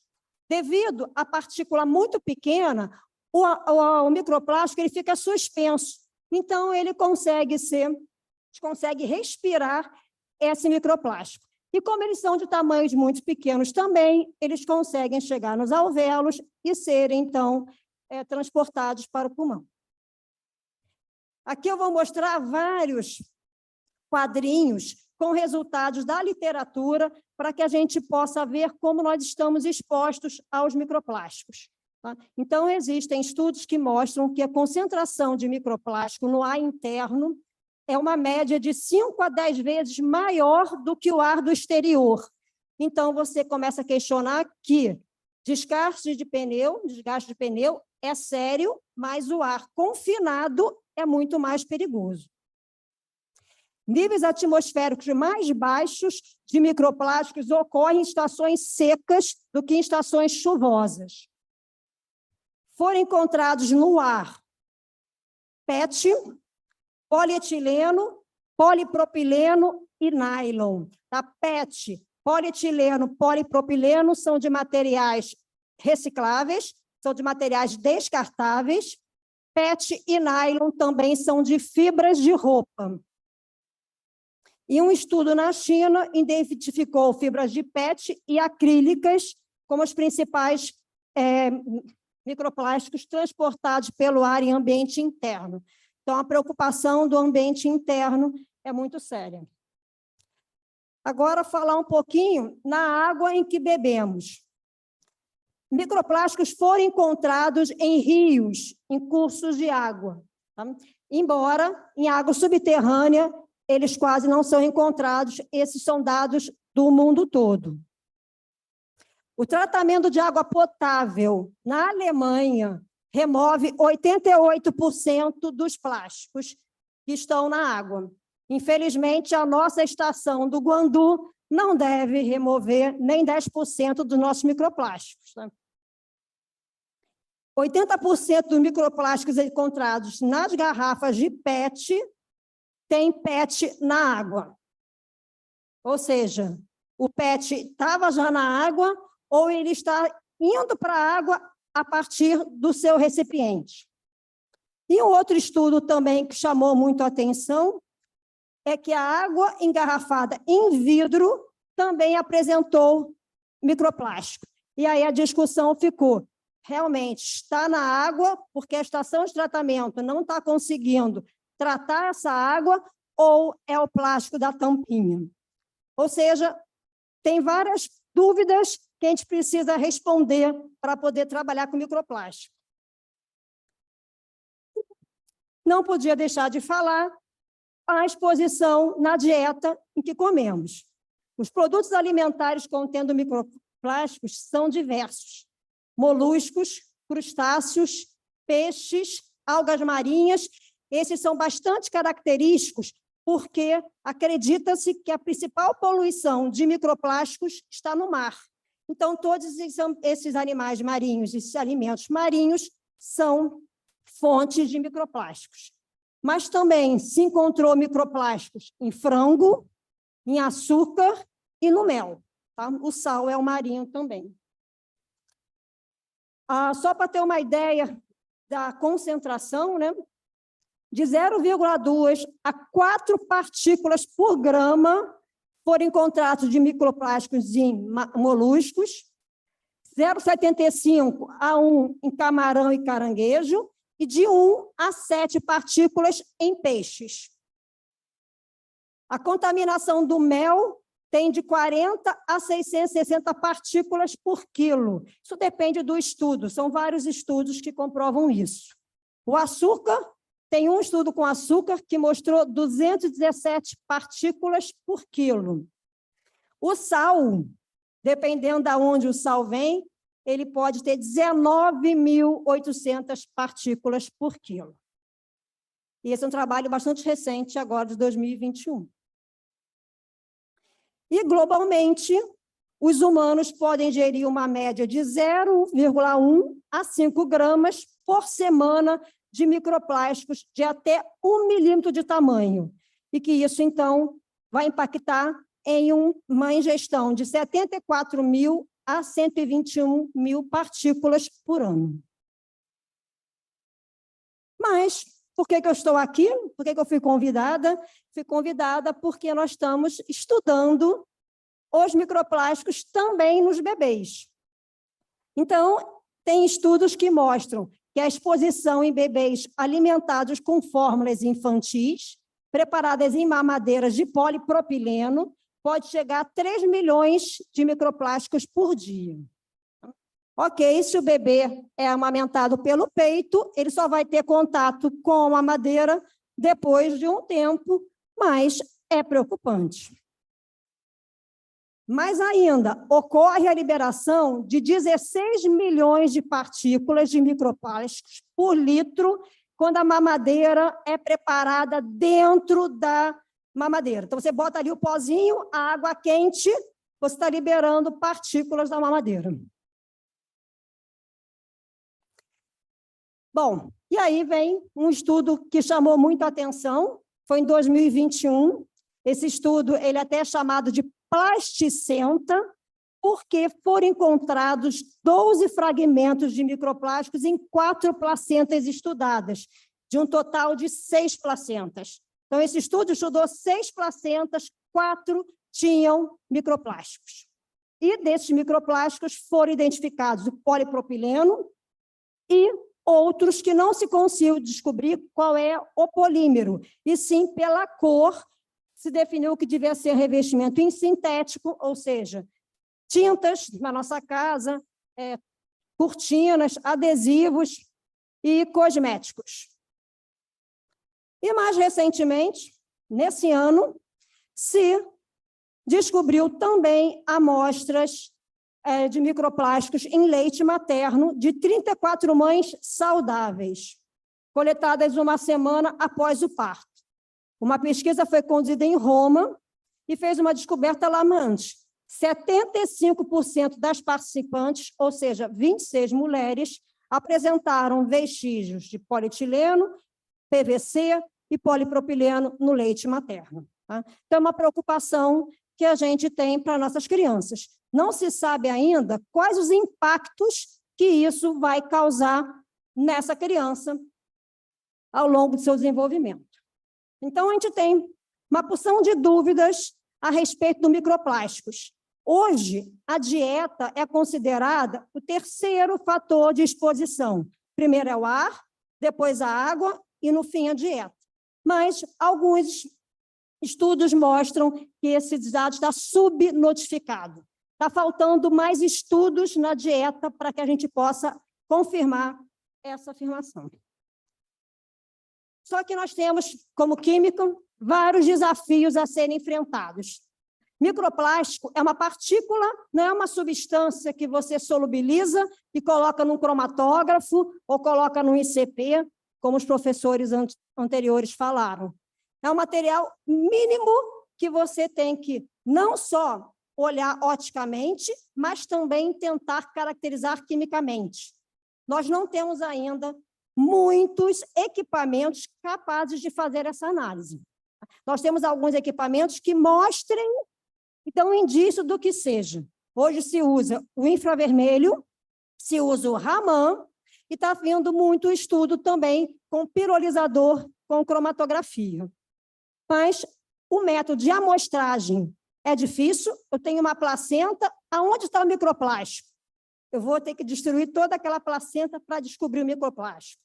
Devido à partícula muito pequena, o microplástico ele fica suspenso. Então, ele consegue respirar esse microplástico. E como eles são de tamanhos muito pequenos também, eles conseguem chegar nos alvéolos e serem, então, transportados para o pulmão. Aqui eu vou mostrar vários quadrinhos com resultados da literatura para que a gente possa ver como nós estamos expostos aos microplásticos. Tá? Então, existem estudos que mostram que a concentração de microplástico no ar interno é uma média de 5 a 10 vezes maior do que o ar do exterior. Então, você começa a questionar que desgaste de pneu é sério, mas o ar confinado é muito mais perigoso. Níveis atmosféricos mais baixos de microplásticos ocorrem em estações secas do que em estações chuvosas. Foram encontrados no ar PET, polietileno, polipropileno e nylon. A PET, polietileno, polipropileno são de materiais recicláveis, são de materiais descartáveis. PET e nylon também são de fibras de roupa. E um estudo na China identificou fibras de PET e acrílicas como os principais microplásticos transportados pelo ar em ambiente interno. Então, a preocupação do ambiente interno é muito séria. Agora, falar um pouquinho na água em que bebemos. Microplásticos foram encontrados em rios, em cursos de água. Tá? Embora, em água subterrânea, eles quase não são encontrados. Esses são dados do mundo todo. O tratamento de água potável na Alemanha remove 88% dos plásticos que estão na água. Infelizmente, a nossa estação do Guandu não deve remover nem 10% dos nossos microplásticos. Tá? 80% dos microplásticos encontrados nas garrafas de PET tem PET na água. Ou seja, o PET estava já na água ou ele está indo para a água a partir do seu recipiente. E um outro estudo também que chamou muito a atenção é que a água engarrafada em vidro também apresentou microplástico. E aí a discussão ficou, realmente, está na água porque a estação de tratamento não está conseguindo tratar essa água ou é o plástico da tampinha? Ou seja, tem várias dúvidas que a gente precisa responder para poder trabalhar com microplástico. Não podia deixar de falar a exposição na dieta em que comemos. Os produtos alimentares contendo microplásticos são diversos. Moluscos, crustáceos, peixes, algas marinhas, esses são bastante característicos porque acredita-se que a principal poluição de microplásticos está no mar. Então, todos esses animais marinhos, esses alimentos marinhos, são fontes de microplásticos. Mas também se encontrou microplásticos em frango, em açúcar e no mel. Tá? O sal é o marinho também. Só para ter uma ideia da concentração, né? De 0,2 a 4 partículas por grama foram encontrados de microplásticos em moluscos, 0,75 a 1 em camarão e caranguejo, e de 1 a 7 partículas em peixes. A contaminação do mel tem de 40 a 660 partículas por quilo. Isso depende do estudo, são vários estudos que comprovam isso. O açúcar, tem um estudo com açúcar que mostrou 217 partículas por quilo. O sal, dependendo de onde o sal vem, ele pode ter 19.800 partículas por quilo. E esse é um trabalho bastante recente, agora de 2021. E, globalmente, os humanos podem ingerir uma média de 0,1 a 5 gramas por semana de microplásticos de até 1 milímetro de tamanho. E que isso, então, vai impactar em uma ingestão de 74.000 a 121.000 partículas por ano. Mas, por que eu estou aqui? Por que eu fui convidada? Fui convidada porque nós estamos estudando os microplásticos também nos bebês. Então, tem estudos que mostram que a exposição em bebês alimentados com fórmulas infantis, preparadas em mamadeiras de polipropileno, pode chegar a 3 milhões de microplásticos por dia. Ok, se o bebê é amamentado pelo peito, ele só vai ter contato com a mamadeira depois de um tempo, mas é preocupante. Mais ainda, ocorre a liberação de 16 milhões de partículas de microplásticos por litro quando a mamadeira é preparada dentro da mamadeira. Então, você bota ali o pozinho, a água quente, você está liberando partículas da mamadeira. Bom, e aí vem um estudo que chamou muito a atenção, foi em 2021. Esse estudo ele até é chamado de Plasticenta, porque foram encontrados 12 fragmentos de microplásticos em 4 placentas estudadas, de um total de 6 placentas. Então, esse estudo estudou 6 placentas, 4 tinham microplásticos. E desses microplásticos foram identificados o polipropileno e outros que não se conseguiu descobrir qual é o polímero, e sim pela cor se definiu que devia ser revestimento em sintético, ou seja, tintas na nossa casa, cortinas, adesivos e cosméticos. E, mais recentemente, nesse ano, se descobriu também amostras de microplásticos em leite materno de 34 mães saudáveis, coletadas uma semana após o parto. Uma pesquisa foi conduzida em Roma e fez uma descoberta alarmante. 75% das participantes, ou seja, 26 mulheres, apresentaram vestígios de polietileno, PVC e polipropileno no leite materno. Tá? Então, é uma preocupação que a gente tem para nossas crianças. Não se sabe ainda quais os impactos que isso vai causar nessa criança ao longo do seu desenvolvimento. Então, a gente tem uma porção de dúvidas a respeito do microplásticos. Hoje, a dieta é considerada o terceiro fator de exposição. Primeiro é o ar, depois a água e, no fim, a dieta. Mas alguns estudos mostram que esse dado está subnotificado. Está faltando mais estudos na dieta para que a gente possa confirmar essa afirmação. Só que nós temos, como químico, vários desafios a serem enfrentados. Microplástico é uma partícula, não é uma substância que você solubiliza e coloca num cromatógrafo ou coloca num ICP, como os professores anteriores falaram. É um material mínimo que você tem que não só olhar oticamente, mas também tentar caracterizar quimicamente. Nós não temos ainda muitos equipamentos capazes de fazer essa análise. Nós temos alguns equipamentos que mostrem, então, um indício do que seja. Hoje se usa o infravermelho, se usa o Raman, e está vindo muito estudo também com pirolizador, com cromatografia. Mas o método de amostragem é difícil. Eu tenho uma placenta, aonde está o microplástico? Eu vou ter que destruir toda aquela placenta para descobrir o microplástico.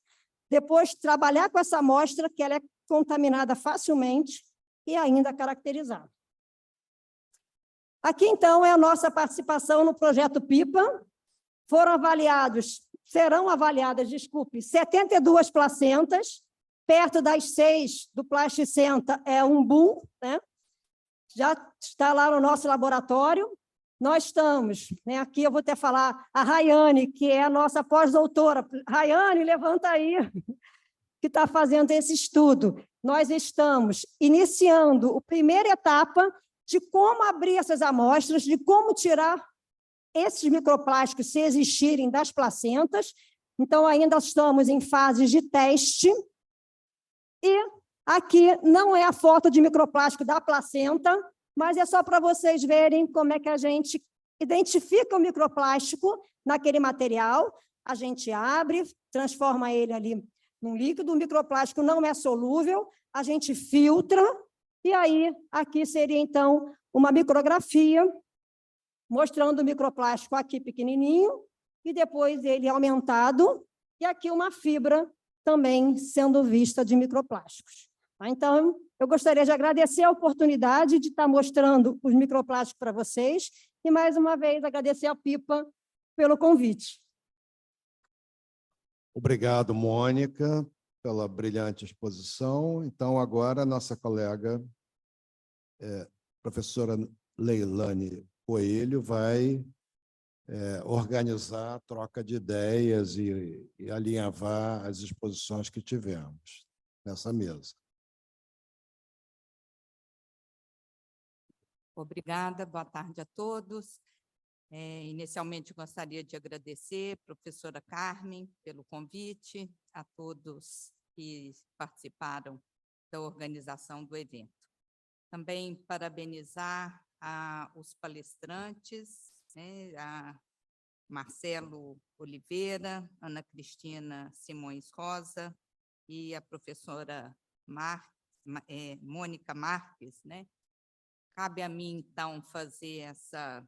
Depois, trabalhar com essa amostra, que ela é contaminada facilmente e ainda caracterizada. Aqui, então, é a nossa participação no projeto PIPA. Serão avaliadas, 72 placentas, perto das 6 do Plasticenta é um boom, né? Já está lá no nosso laboratório. Nós estamos, né, aqui eu vou até falar, a Rayane, que é a nossa pós-doutora. Rayane, levanta aí, que está fazendo esse estudo. Nós estamos iniciando a primeira etapa de como abrir essas amostras, de como tirar esses microplásticos, se existirem, das placentas. Então, ainda estamos em fase de teste. E aqui não é a foto de microplástico da placenta, mas é só para vocês verem como é que a gente identifica o microplástico naquele material. A gente abre, transforma ele ali num líquido, o microplástico não é solúvel, a gente filtra, e aí aqui seria, então, uma micrografia, mostrando o microplástico aqui pequenininho, e depois ele aumentado, e aqui uma fibra também sendo vista de microplásticos. Então, eu gostaria de agradecer a oportunidade de estar mostrando os microplásticos para vocês, e, mais uma vez, agradecer ao PIPA pelo convite. Obrigado, Mônica, pela brilhante exposição. Então, agora, a nossa colega, professora Leilane Coelho, vai organizar a troca de ideias e alinhavar as exposições que tivemos nessa mesa. Obrigada, boa tarde a todos. Inicialmente, gostaria de agradecer a professora Carmen pelo convite, a todos que participaram da organização do evento. Também parabenizar os palestrantes, né, a Marcelo Oliveira, Ana Cristina Simões Rosa e a professora Mônica Marques, né? Cabe a mim, então, fazer essa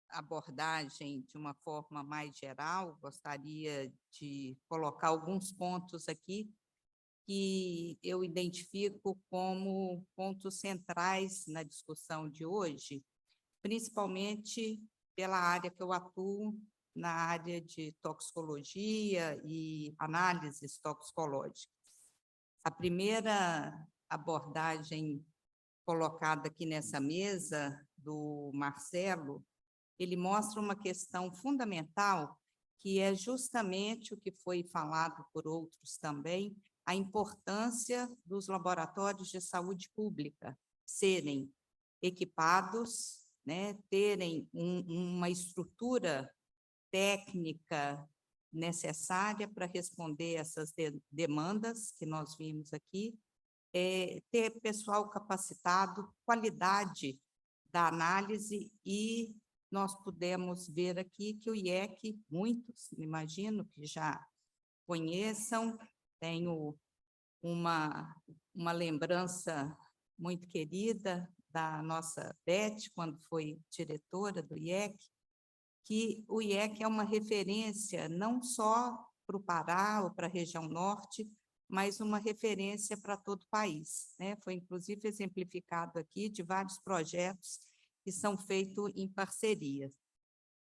abordagem de uma forma mais geral. Gostaria de colocar alguns pontos aqui que eu identifico como pontos centrais na discussão de hoje, principalmente pela área que eu atuo, na área de toxicologia e análises toxicológicas. A primeira abordagem colocada aqui nessa mesa, do Marcelo, ele mostra uma questão fundamental, que é justamente o que foi falado por outros também, a importância dos laboratórios de saúde pública serem equipados, né, terem uma estrutura técnica necessária para responder essas demandas que nós vimos aqui, ter pessoal capacitado, qualidade da análise, e nós pudemos ver aqui que o IEC, muitos, imagino que já conheçam, tenho uma lembrança muito querida da nossa Beth, quando foi diretora do IEC, que o IEC é uma referência não só para o Pará ou para a região norte, mas uma referência para todo o país, né? Foi, inclusive, exemplificado aqui de vários projetos que são feitos em parceria.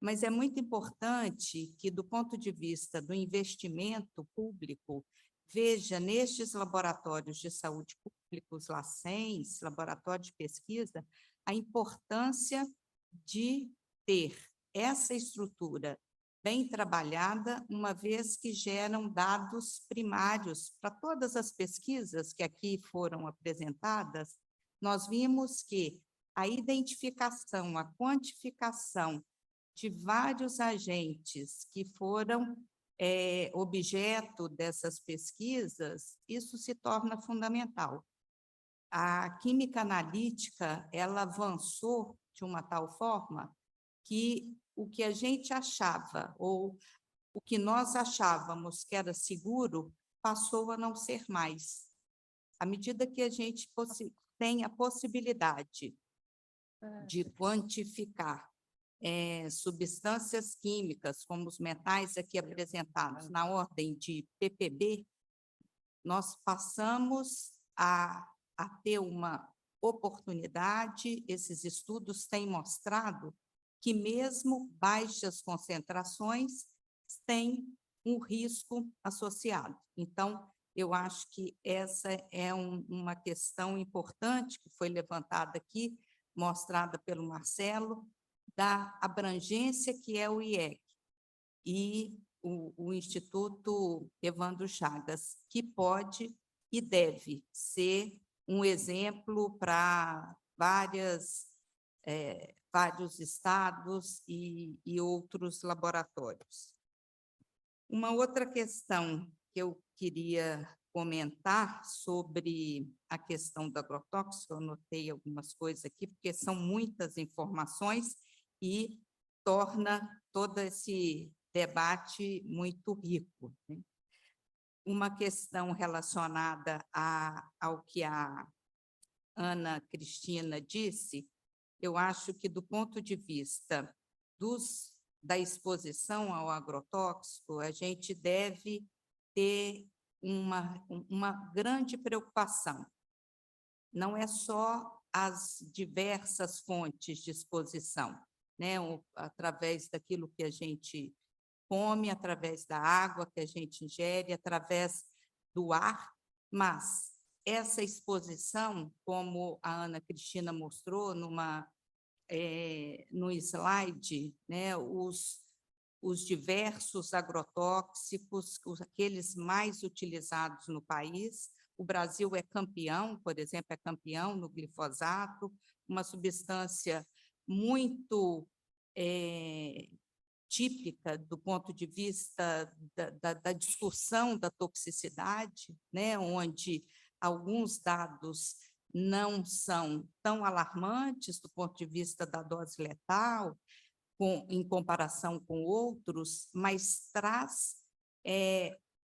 Mas é muito importante que, do ponto de vista do investimento público, veja nestes laboratórios de saúde públicos, LACENS, laboratório de pesquisa, a importância de ter essa estrutura bem trabalhada, uma vez que geram dados primários para todas as pesquisas que aqui foram apresentadas. Nós vimos que a identificação, a quantificação de vários agentes que foram objeto dessas pesquisas, isso se torna fundamental. A química analítica, ela avançou de uma tal forma que o que a gente achava, ou o que nós achávamos que era seguro, passou a não ser mais. À medida que a gente tem a possibilidade de quantificar substâncias químicas, como os metais aqui apresentados, na ordem de ppb, nós passamos a ter uma oportunidade. Esses estudos têm mostrado que mesmo baixas concentrações têm um risco associado. Então, eu acho que essa é uma questão importante que foi levantada aqui, mostrada pelo Marcelo, da abrangência que é o IEC e o Instituto Evandro Chagas, que pode e deve ser um exemplo para vários estados e outros laboratórios. Uma outra questão que eu queria comentar sobre a questão do agrotóxico, eu anotei algumas coisas aqui, porque são muitas informações e torna todo esse debate muito rico, né? Uma questão relacionada ao que a Ana Cristina disse, eu acho que, do ponto de vista da exposição ao agrotóxico, a gente deve ter uma grande preocupação. Não é só as diversas fontes de exposição, né? Através daquilo que a gente come, através da água que a gente ingere, através do ar, mas essa exposição, como a Ana Cristina mostrou no slide, né, os diversos agrotóxicos, aqueles mais utilizados no país. O Brasil é campeão, por exemplo, é campeão no glifosato, uma substância muito típica do ponto de vista da discussão da toxicidade, né, onde alguns dados não são tão alarmantes do ponto de vista da dose letal, em comparação com outros, mas traz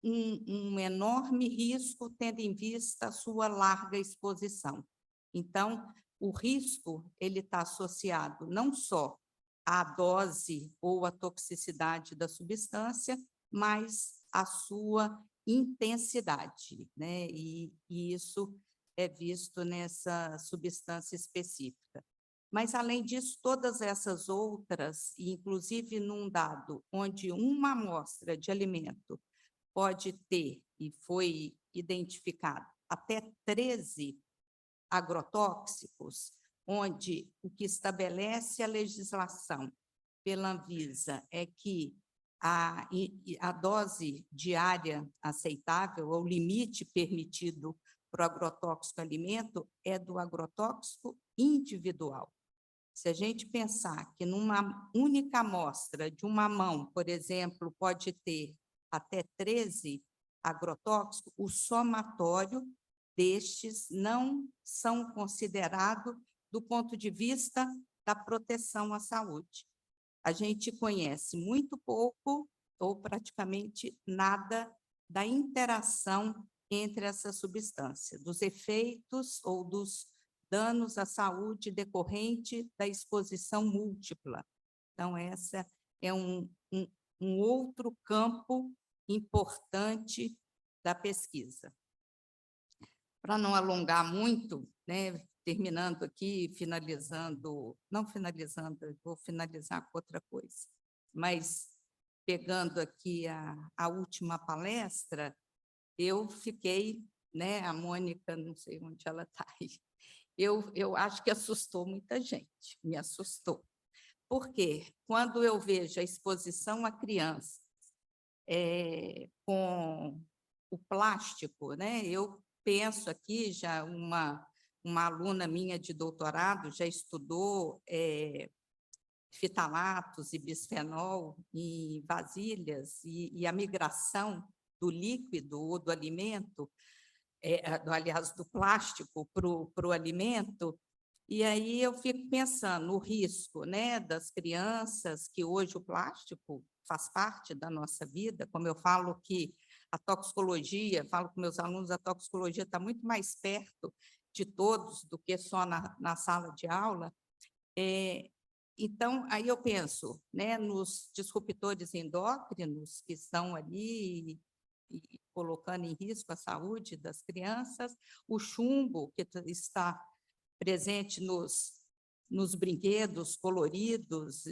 um enorme risco, tendo em vista a sua larga exposição. Então, o risco ele está associado não só à dose ou à toxicidade da substância, mas à sua intensidade, né? E isso é visto nessa substância específica. Mas, além disso, todas essas outras, inclusive num dado onde uma amostra de alimento pode ter, e foi identificado, até 13 agrotóxicos, onde o que estabelece a legislação pela Anvisa é que a dose diária aceitável, ou limite permitido para o agrotóxico alimento, é do agrotóxico individual. Se a gente pensar que numa única amostra de uma mão, por exemplo, pode ter até 13 agrotóxicos, o somatório destes não são considerados do ponto de vista da proteção à saúde. A gente conhece muito pouco ou praticamente nada da interação entre essa substância, dos efeitos ou dos danos à saúde decorrente da exposição múltipla. Então, essa é um outro campo importante da pesquisa. Para não alongar muito, né, terminando aqui, vou finalizar com outra coisa, mas pegando aqui a última palestra, eu fiquei, né, a Mônica, não sei onde ela está aí, eu acho que assustou muita gente, me assustou, Porque quando eu vejo a exposição a crianças com o plástico, né? Eu penso aqui, já uma aluna minha de doutorado já estudou fitalatos e bisfenol em vasilhas e a migração do líquido ou do alimento, aliás, do plástico para o alimento. E aí eu fico pensando no risco, né, das crianças, que hoje o plástico faz parte da nossa vida, como eu falo que a toxicologia, falo com meus alunos, a toxicologia está muito mais perto de todos do que só na sala de aula. Então, aí eu penso, né, nos disruptores endócrinos que estão ali e colocando em risco a saúde das crianças, o chumbo que está presente nos brinquedos coloridos,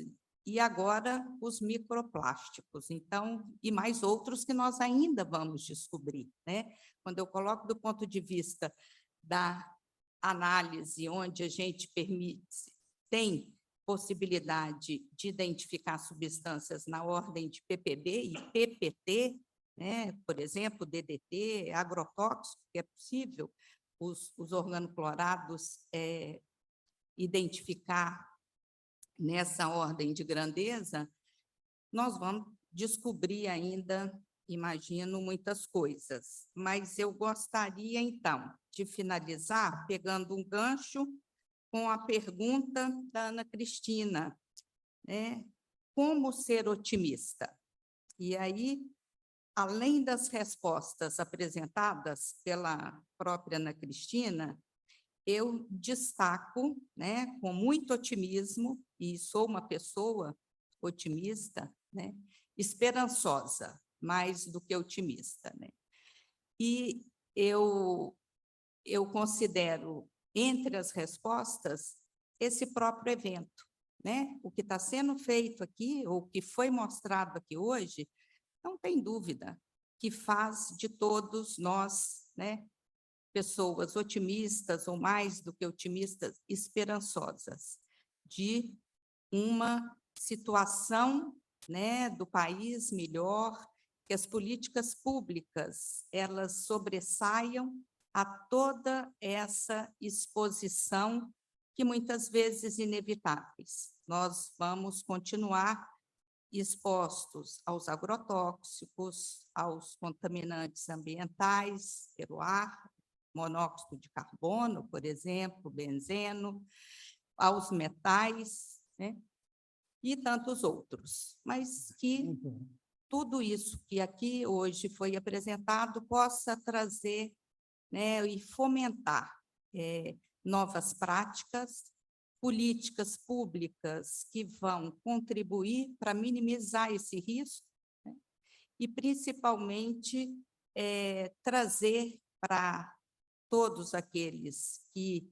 e agora os microplásticos, então, e mais outros que nós ainda vamos descobrir, né? Quando eu coloco do ponto de vista da análise, onde a gente tem possibilidade de identificar substâncias na ordem de ppb e ppt, né? Por exemplo, DDT, agrotóxico, que é possível os organoclorados identificar nessa ordem de grandeza, nós vamos descobrir ainda, imagino, muitas coisas. Mas eu gostaria, então, de finalizar pegando um gancho com a pergunta da Ana Cristina, né? Como ser otimista? E aí, além das respostas apresentadas pela própria Ana Cristina, eu destaco, né, com muito otimismo, e sou uma pessoa otimista, né, esperançosa, mais do que otimista, né? E eu considero, entre as respostas, esse próprio evento, né? O que está sendo feito aqui, ou o que foi mostrado aqui hoje, não tem dúvida que faz de todos nós, né, pessoas otimistas, ou mais do que otimistas, esperançosas, de uma situação, né, do país melhor, que as políticas públicas elas sobressaiam a toda essa exposição que muitas vezes inevitáveis. Nós vamos continuar expostos aos agrotóxicos, aos contaminantes ambientais pelo ar, monóxido de carbono, por exemplo, benzeno, aos metais, né? E tantos outros, mas que tudo isso que aqui hoje foi apresentado possa trazer, né, e fomentar novas práticas, políticas públicas que vão contribuir para minimizar esse risco, né? E, principalmente, trazer para todos aqueles que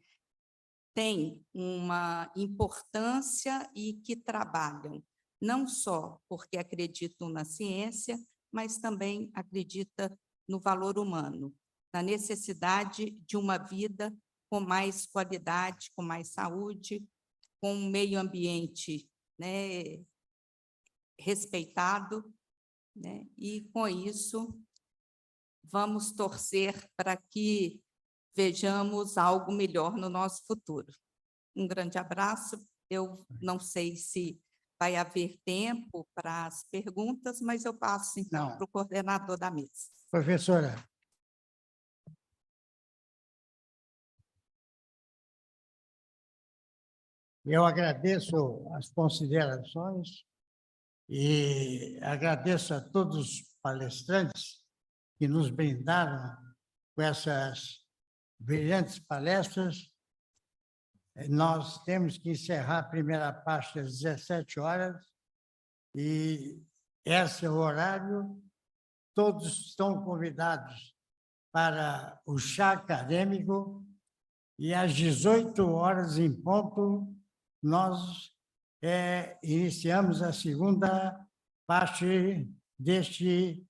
têm uma importância e que trabalham, não só porque acreditam na ciência, mas também acreditam no valor humano, na necessidade de uma vida com mais qualidade, com mais saúde, com um meio ambiente, né, respeitado, né? E, com isso, vamos torcer para que vejamos algo melhor no nosso futuro. Um grande abraço. Eu não sei se vai haver tempo para as perguntas, mas eu passo, então, para o coordenador da mesa. Professora. Eu agradeço as considerações e agradeço a todos os palestrantes que nos brindaram com essas brilhantes palestras. Nós temos que encerrar a primeira parte às 17 horas e esse é o horário. Todos estão convidados para o chá acadêmico e às 18 horas em ponto nós iniciamos a segunda parte deste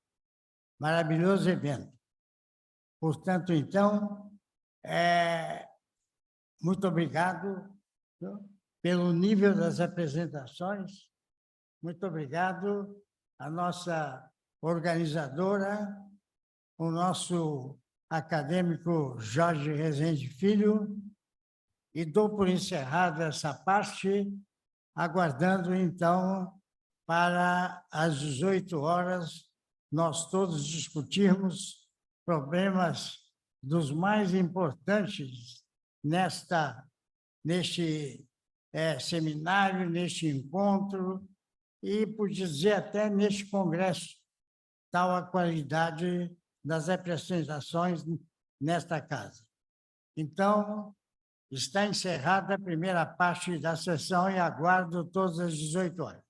maravilhoso evento. Portanto, então, muito obrigado. pelo nível das apresentações. Muito obrigado à nossa organizadora, o nosso acadêmico Jorge Rezende Filho, e dou por encerrada essa parte, aguardando, então, para às 18 horas, nós todos discutirmos problemas dos mais importantes neste seminário, neste encontro, e, por dizer, até neste congresso, tal a qualidade das apresentações nesta casa. Então, está encerrada a primeira parte da sessão e aguardo todas as 18 horas.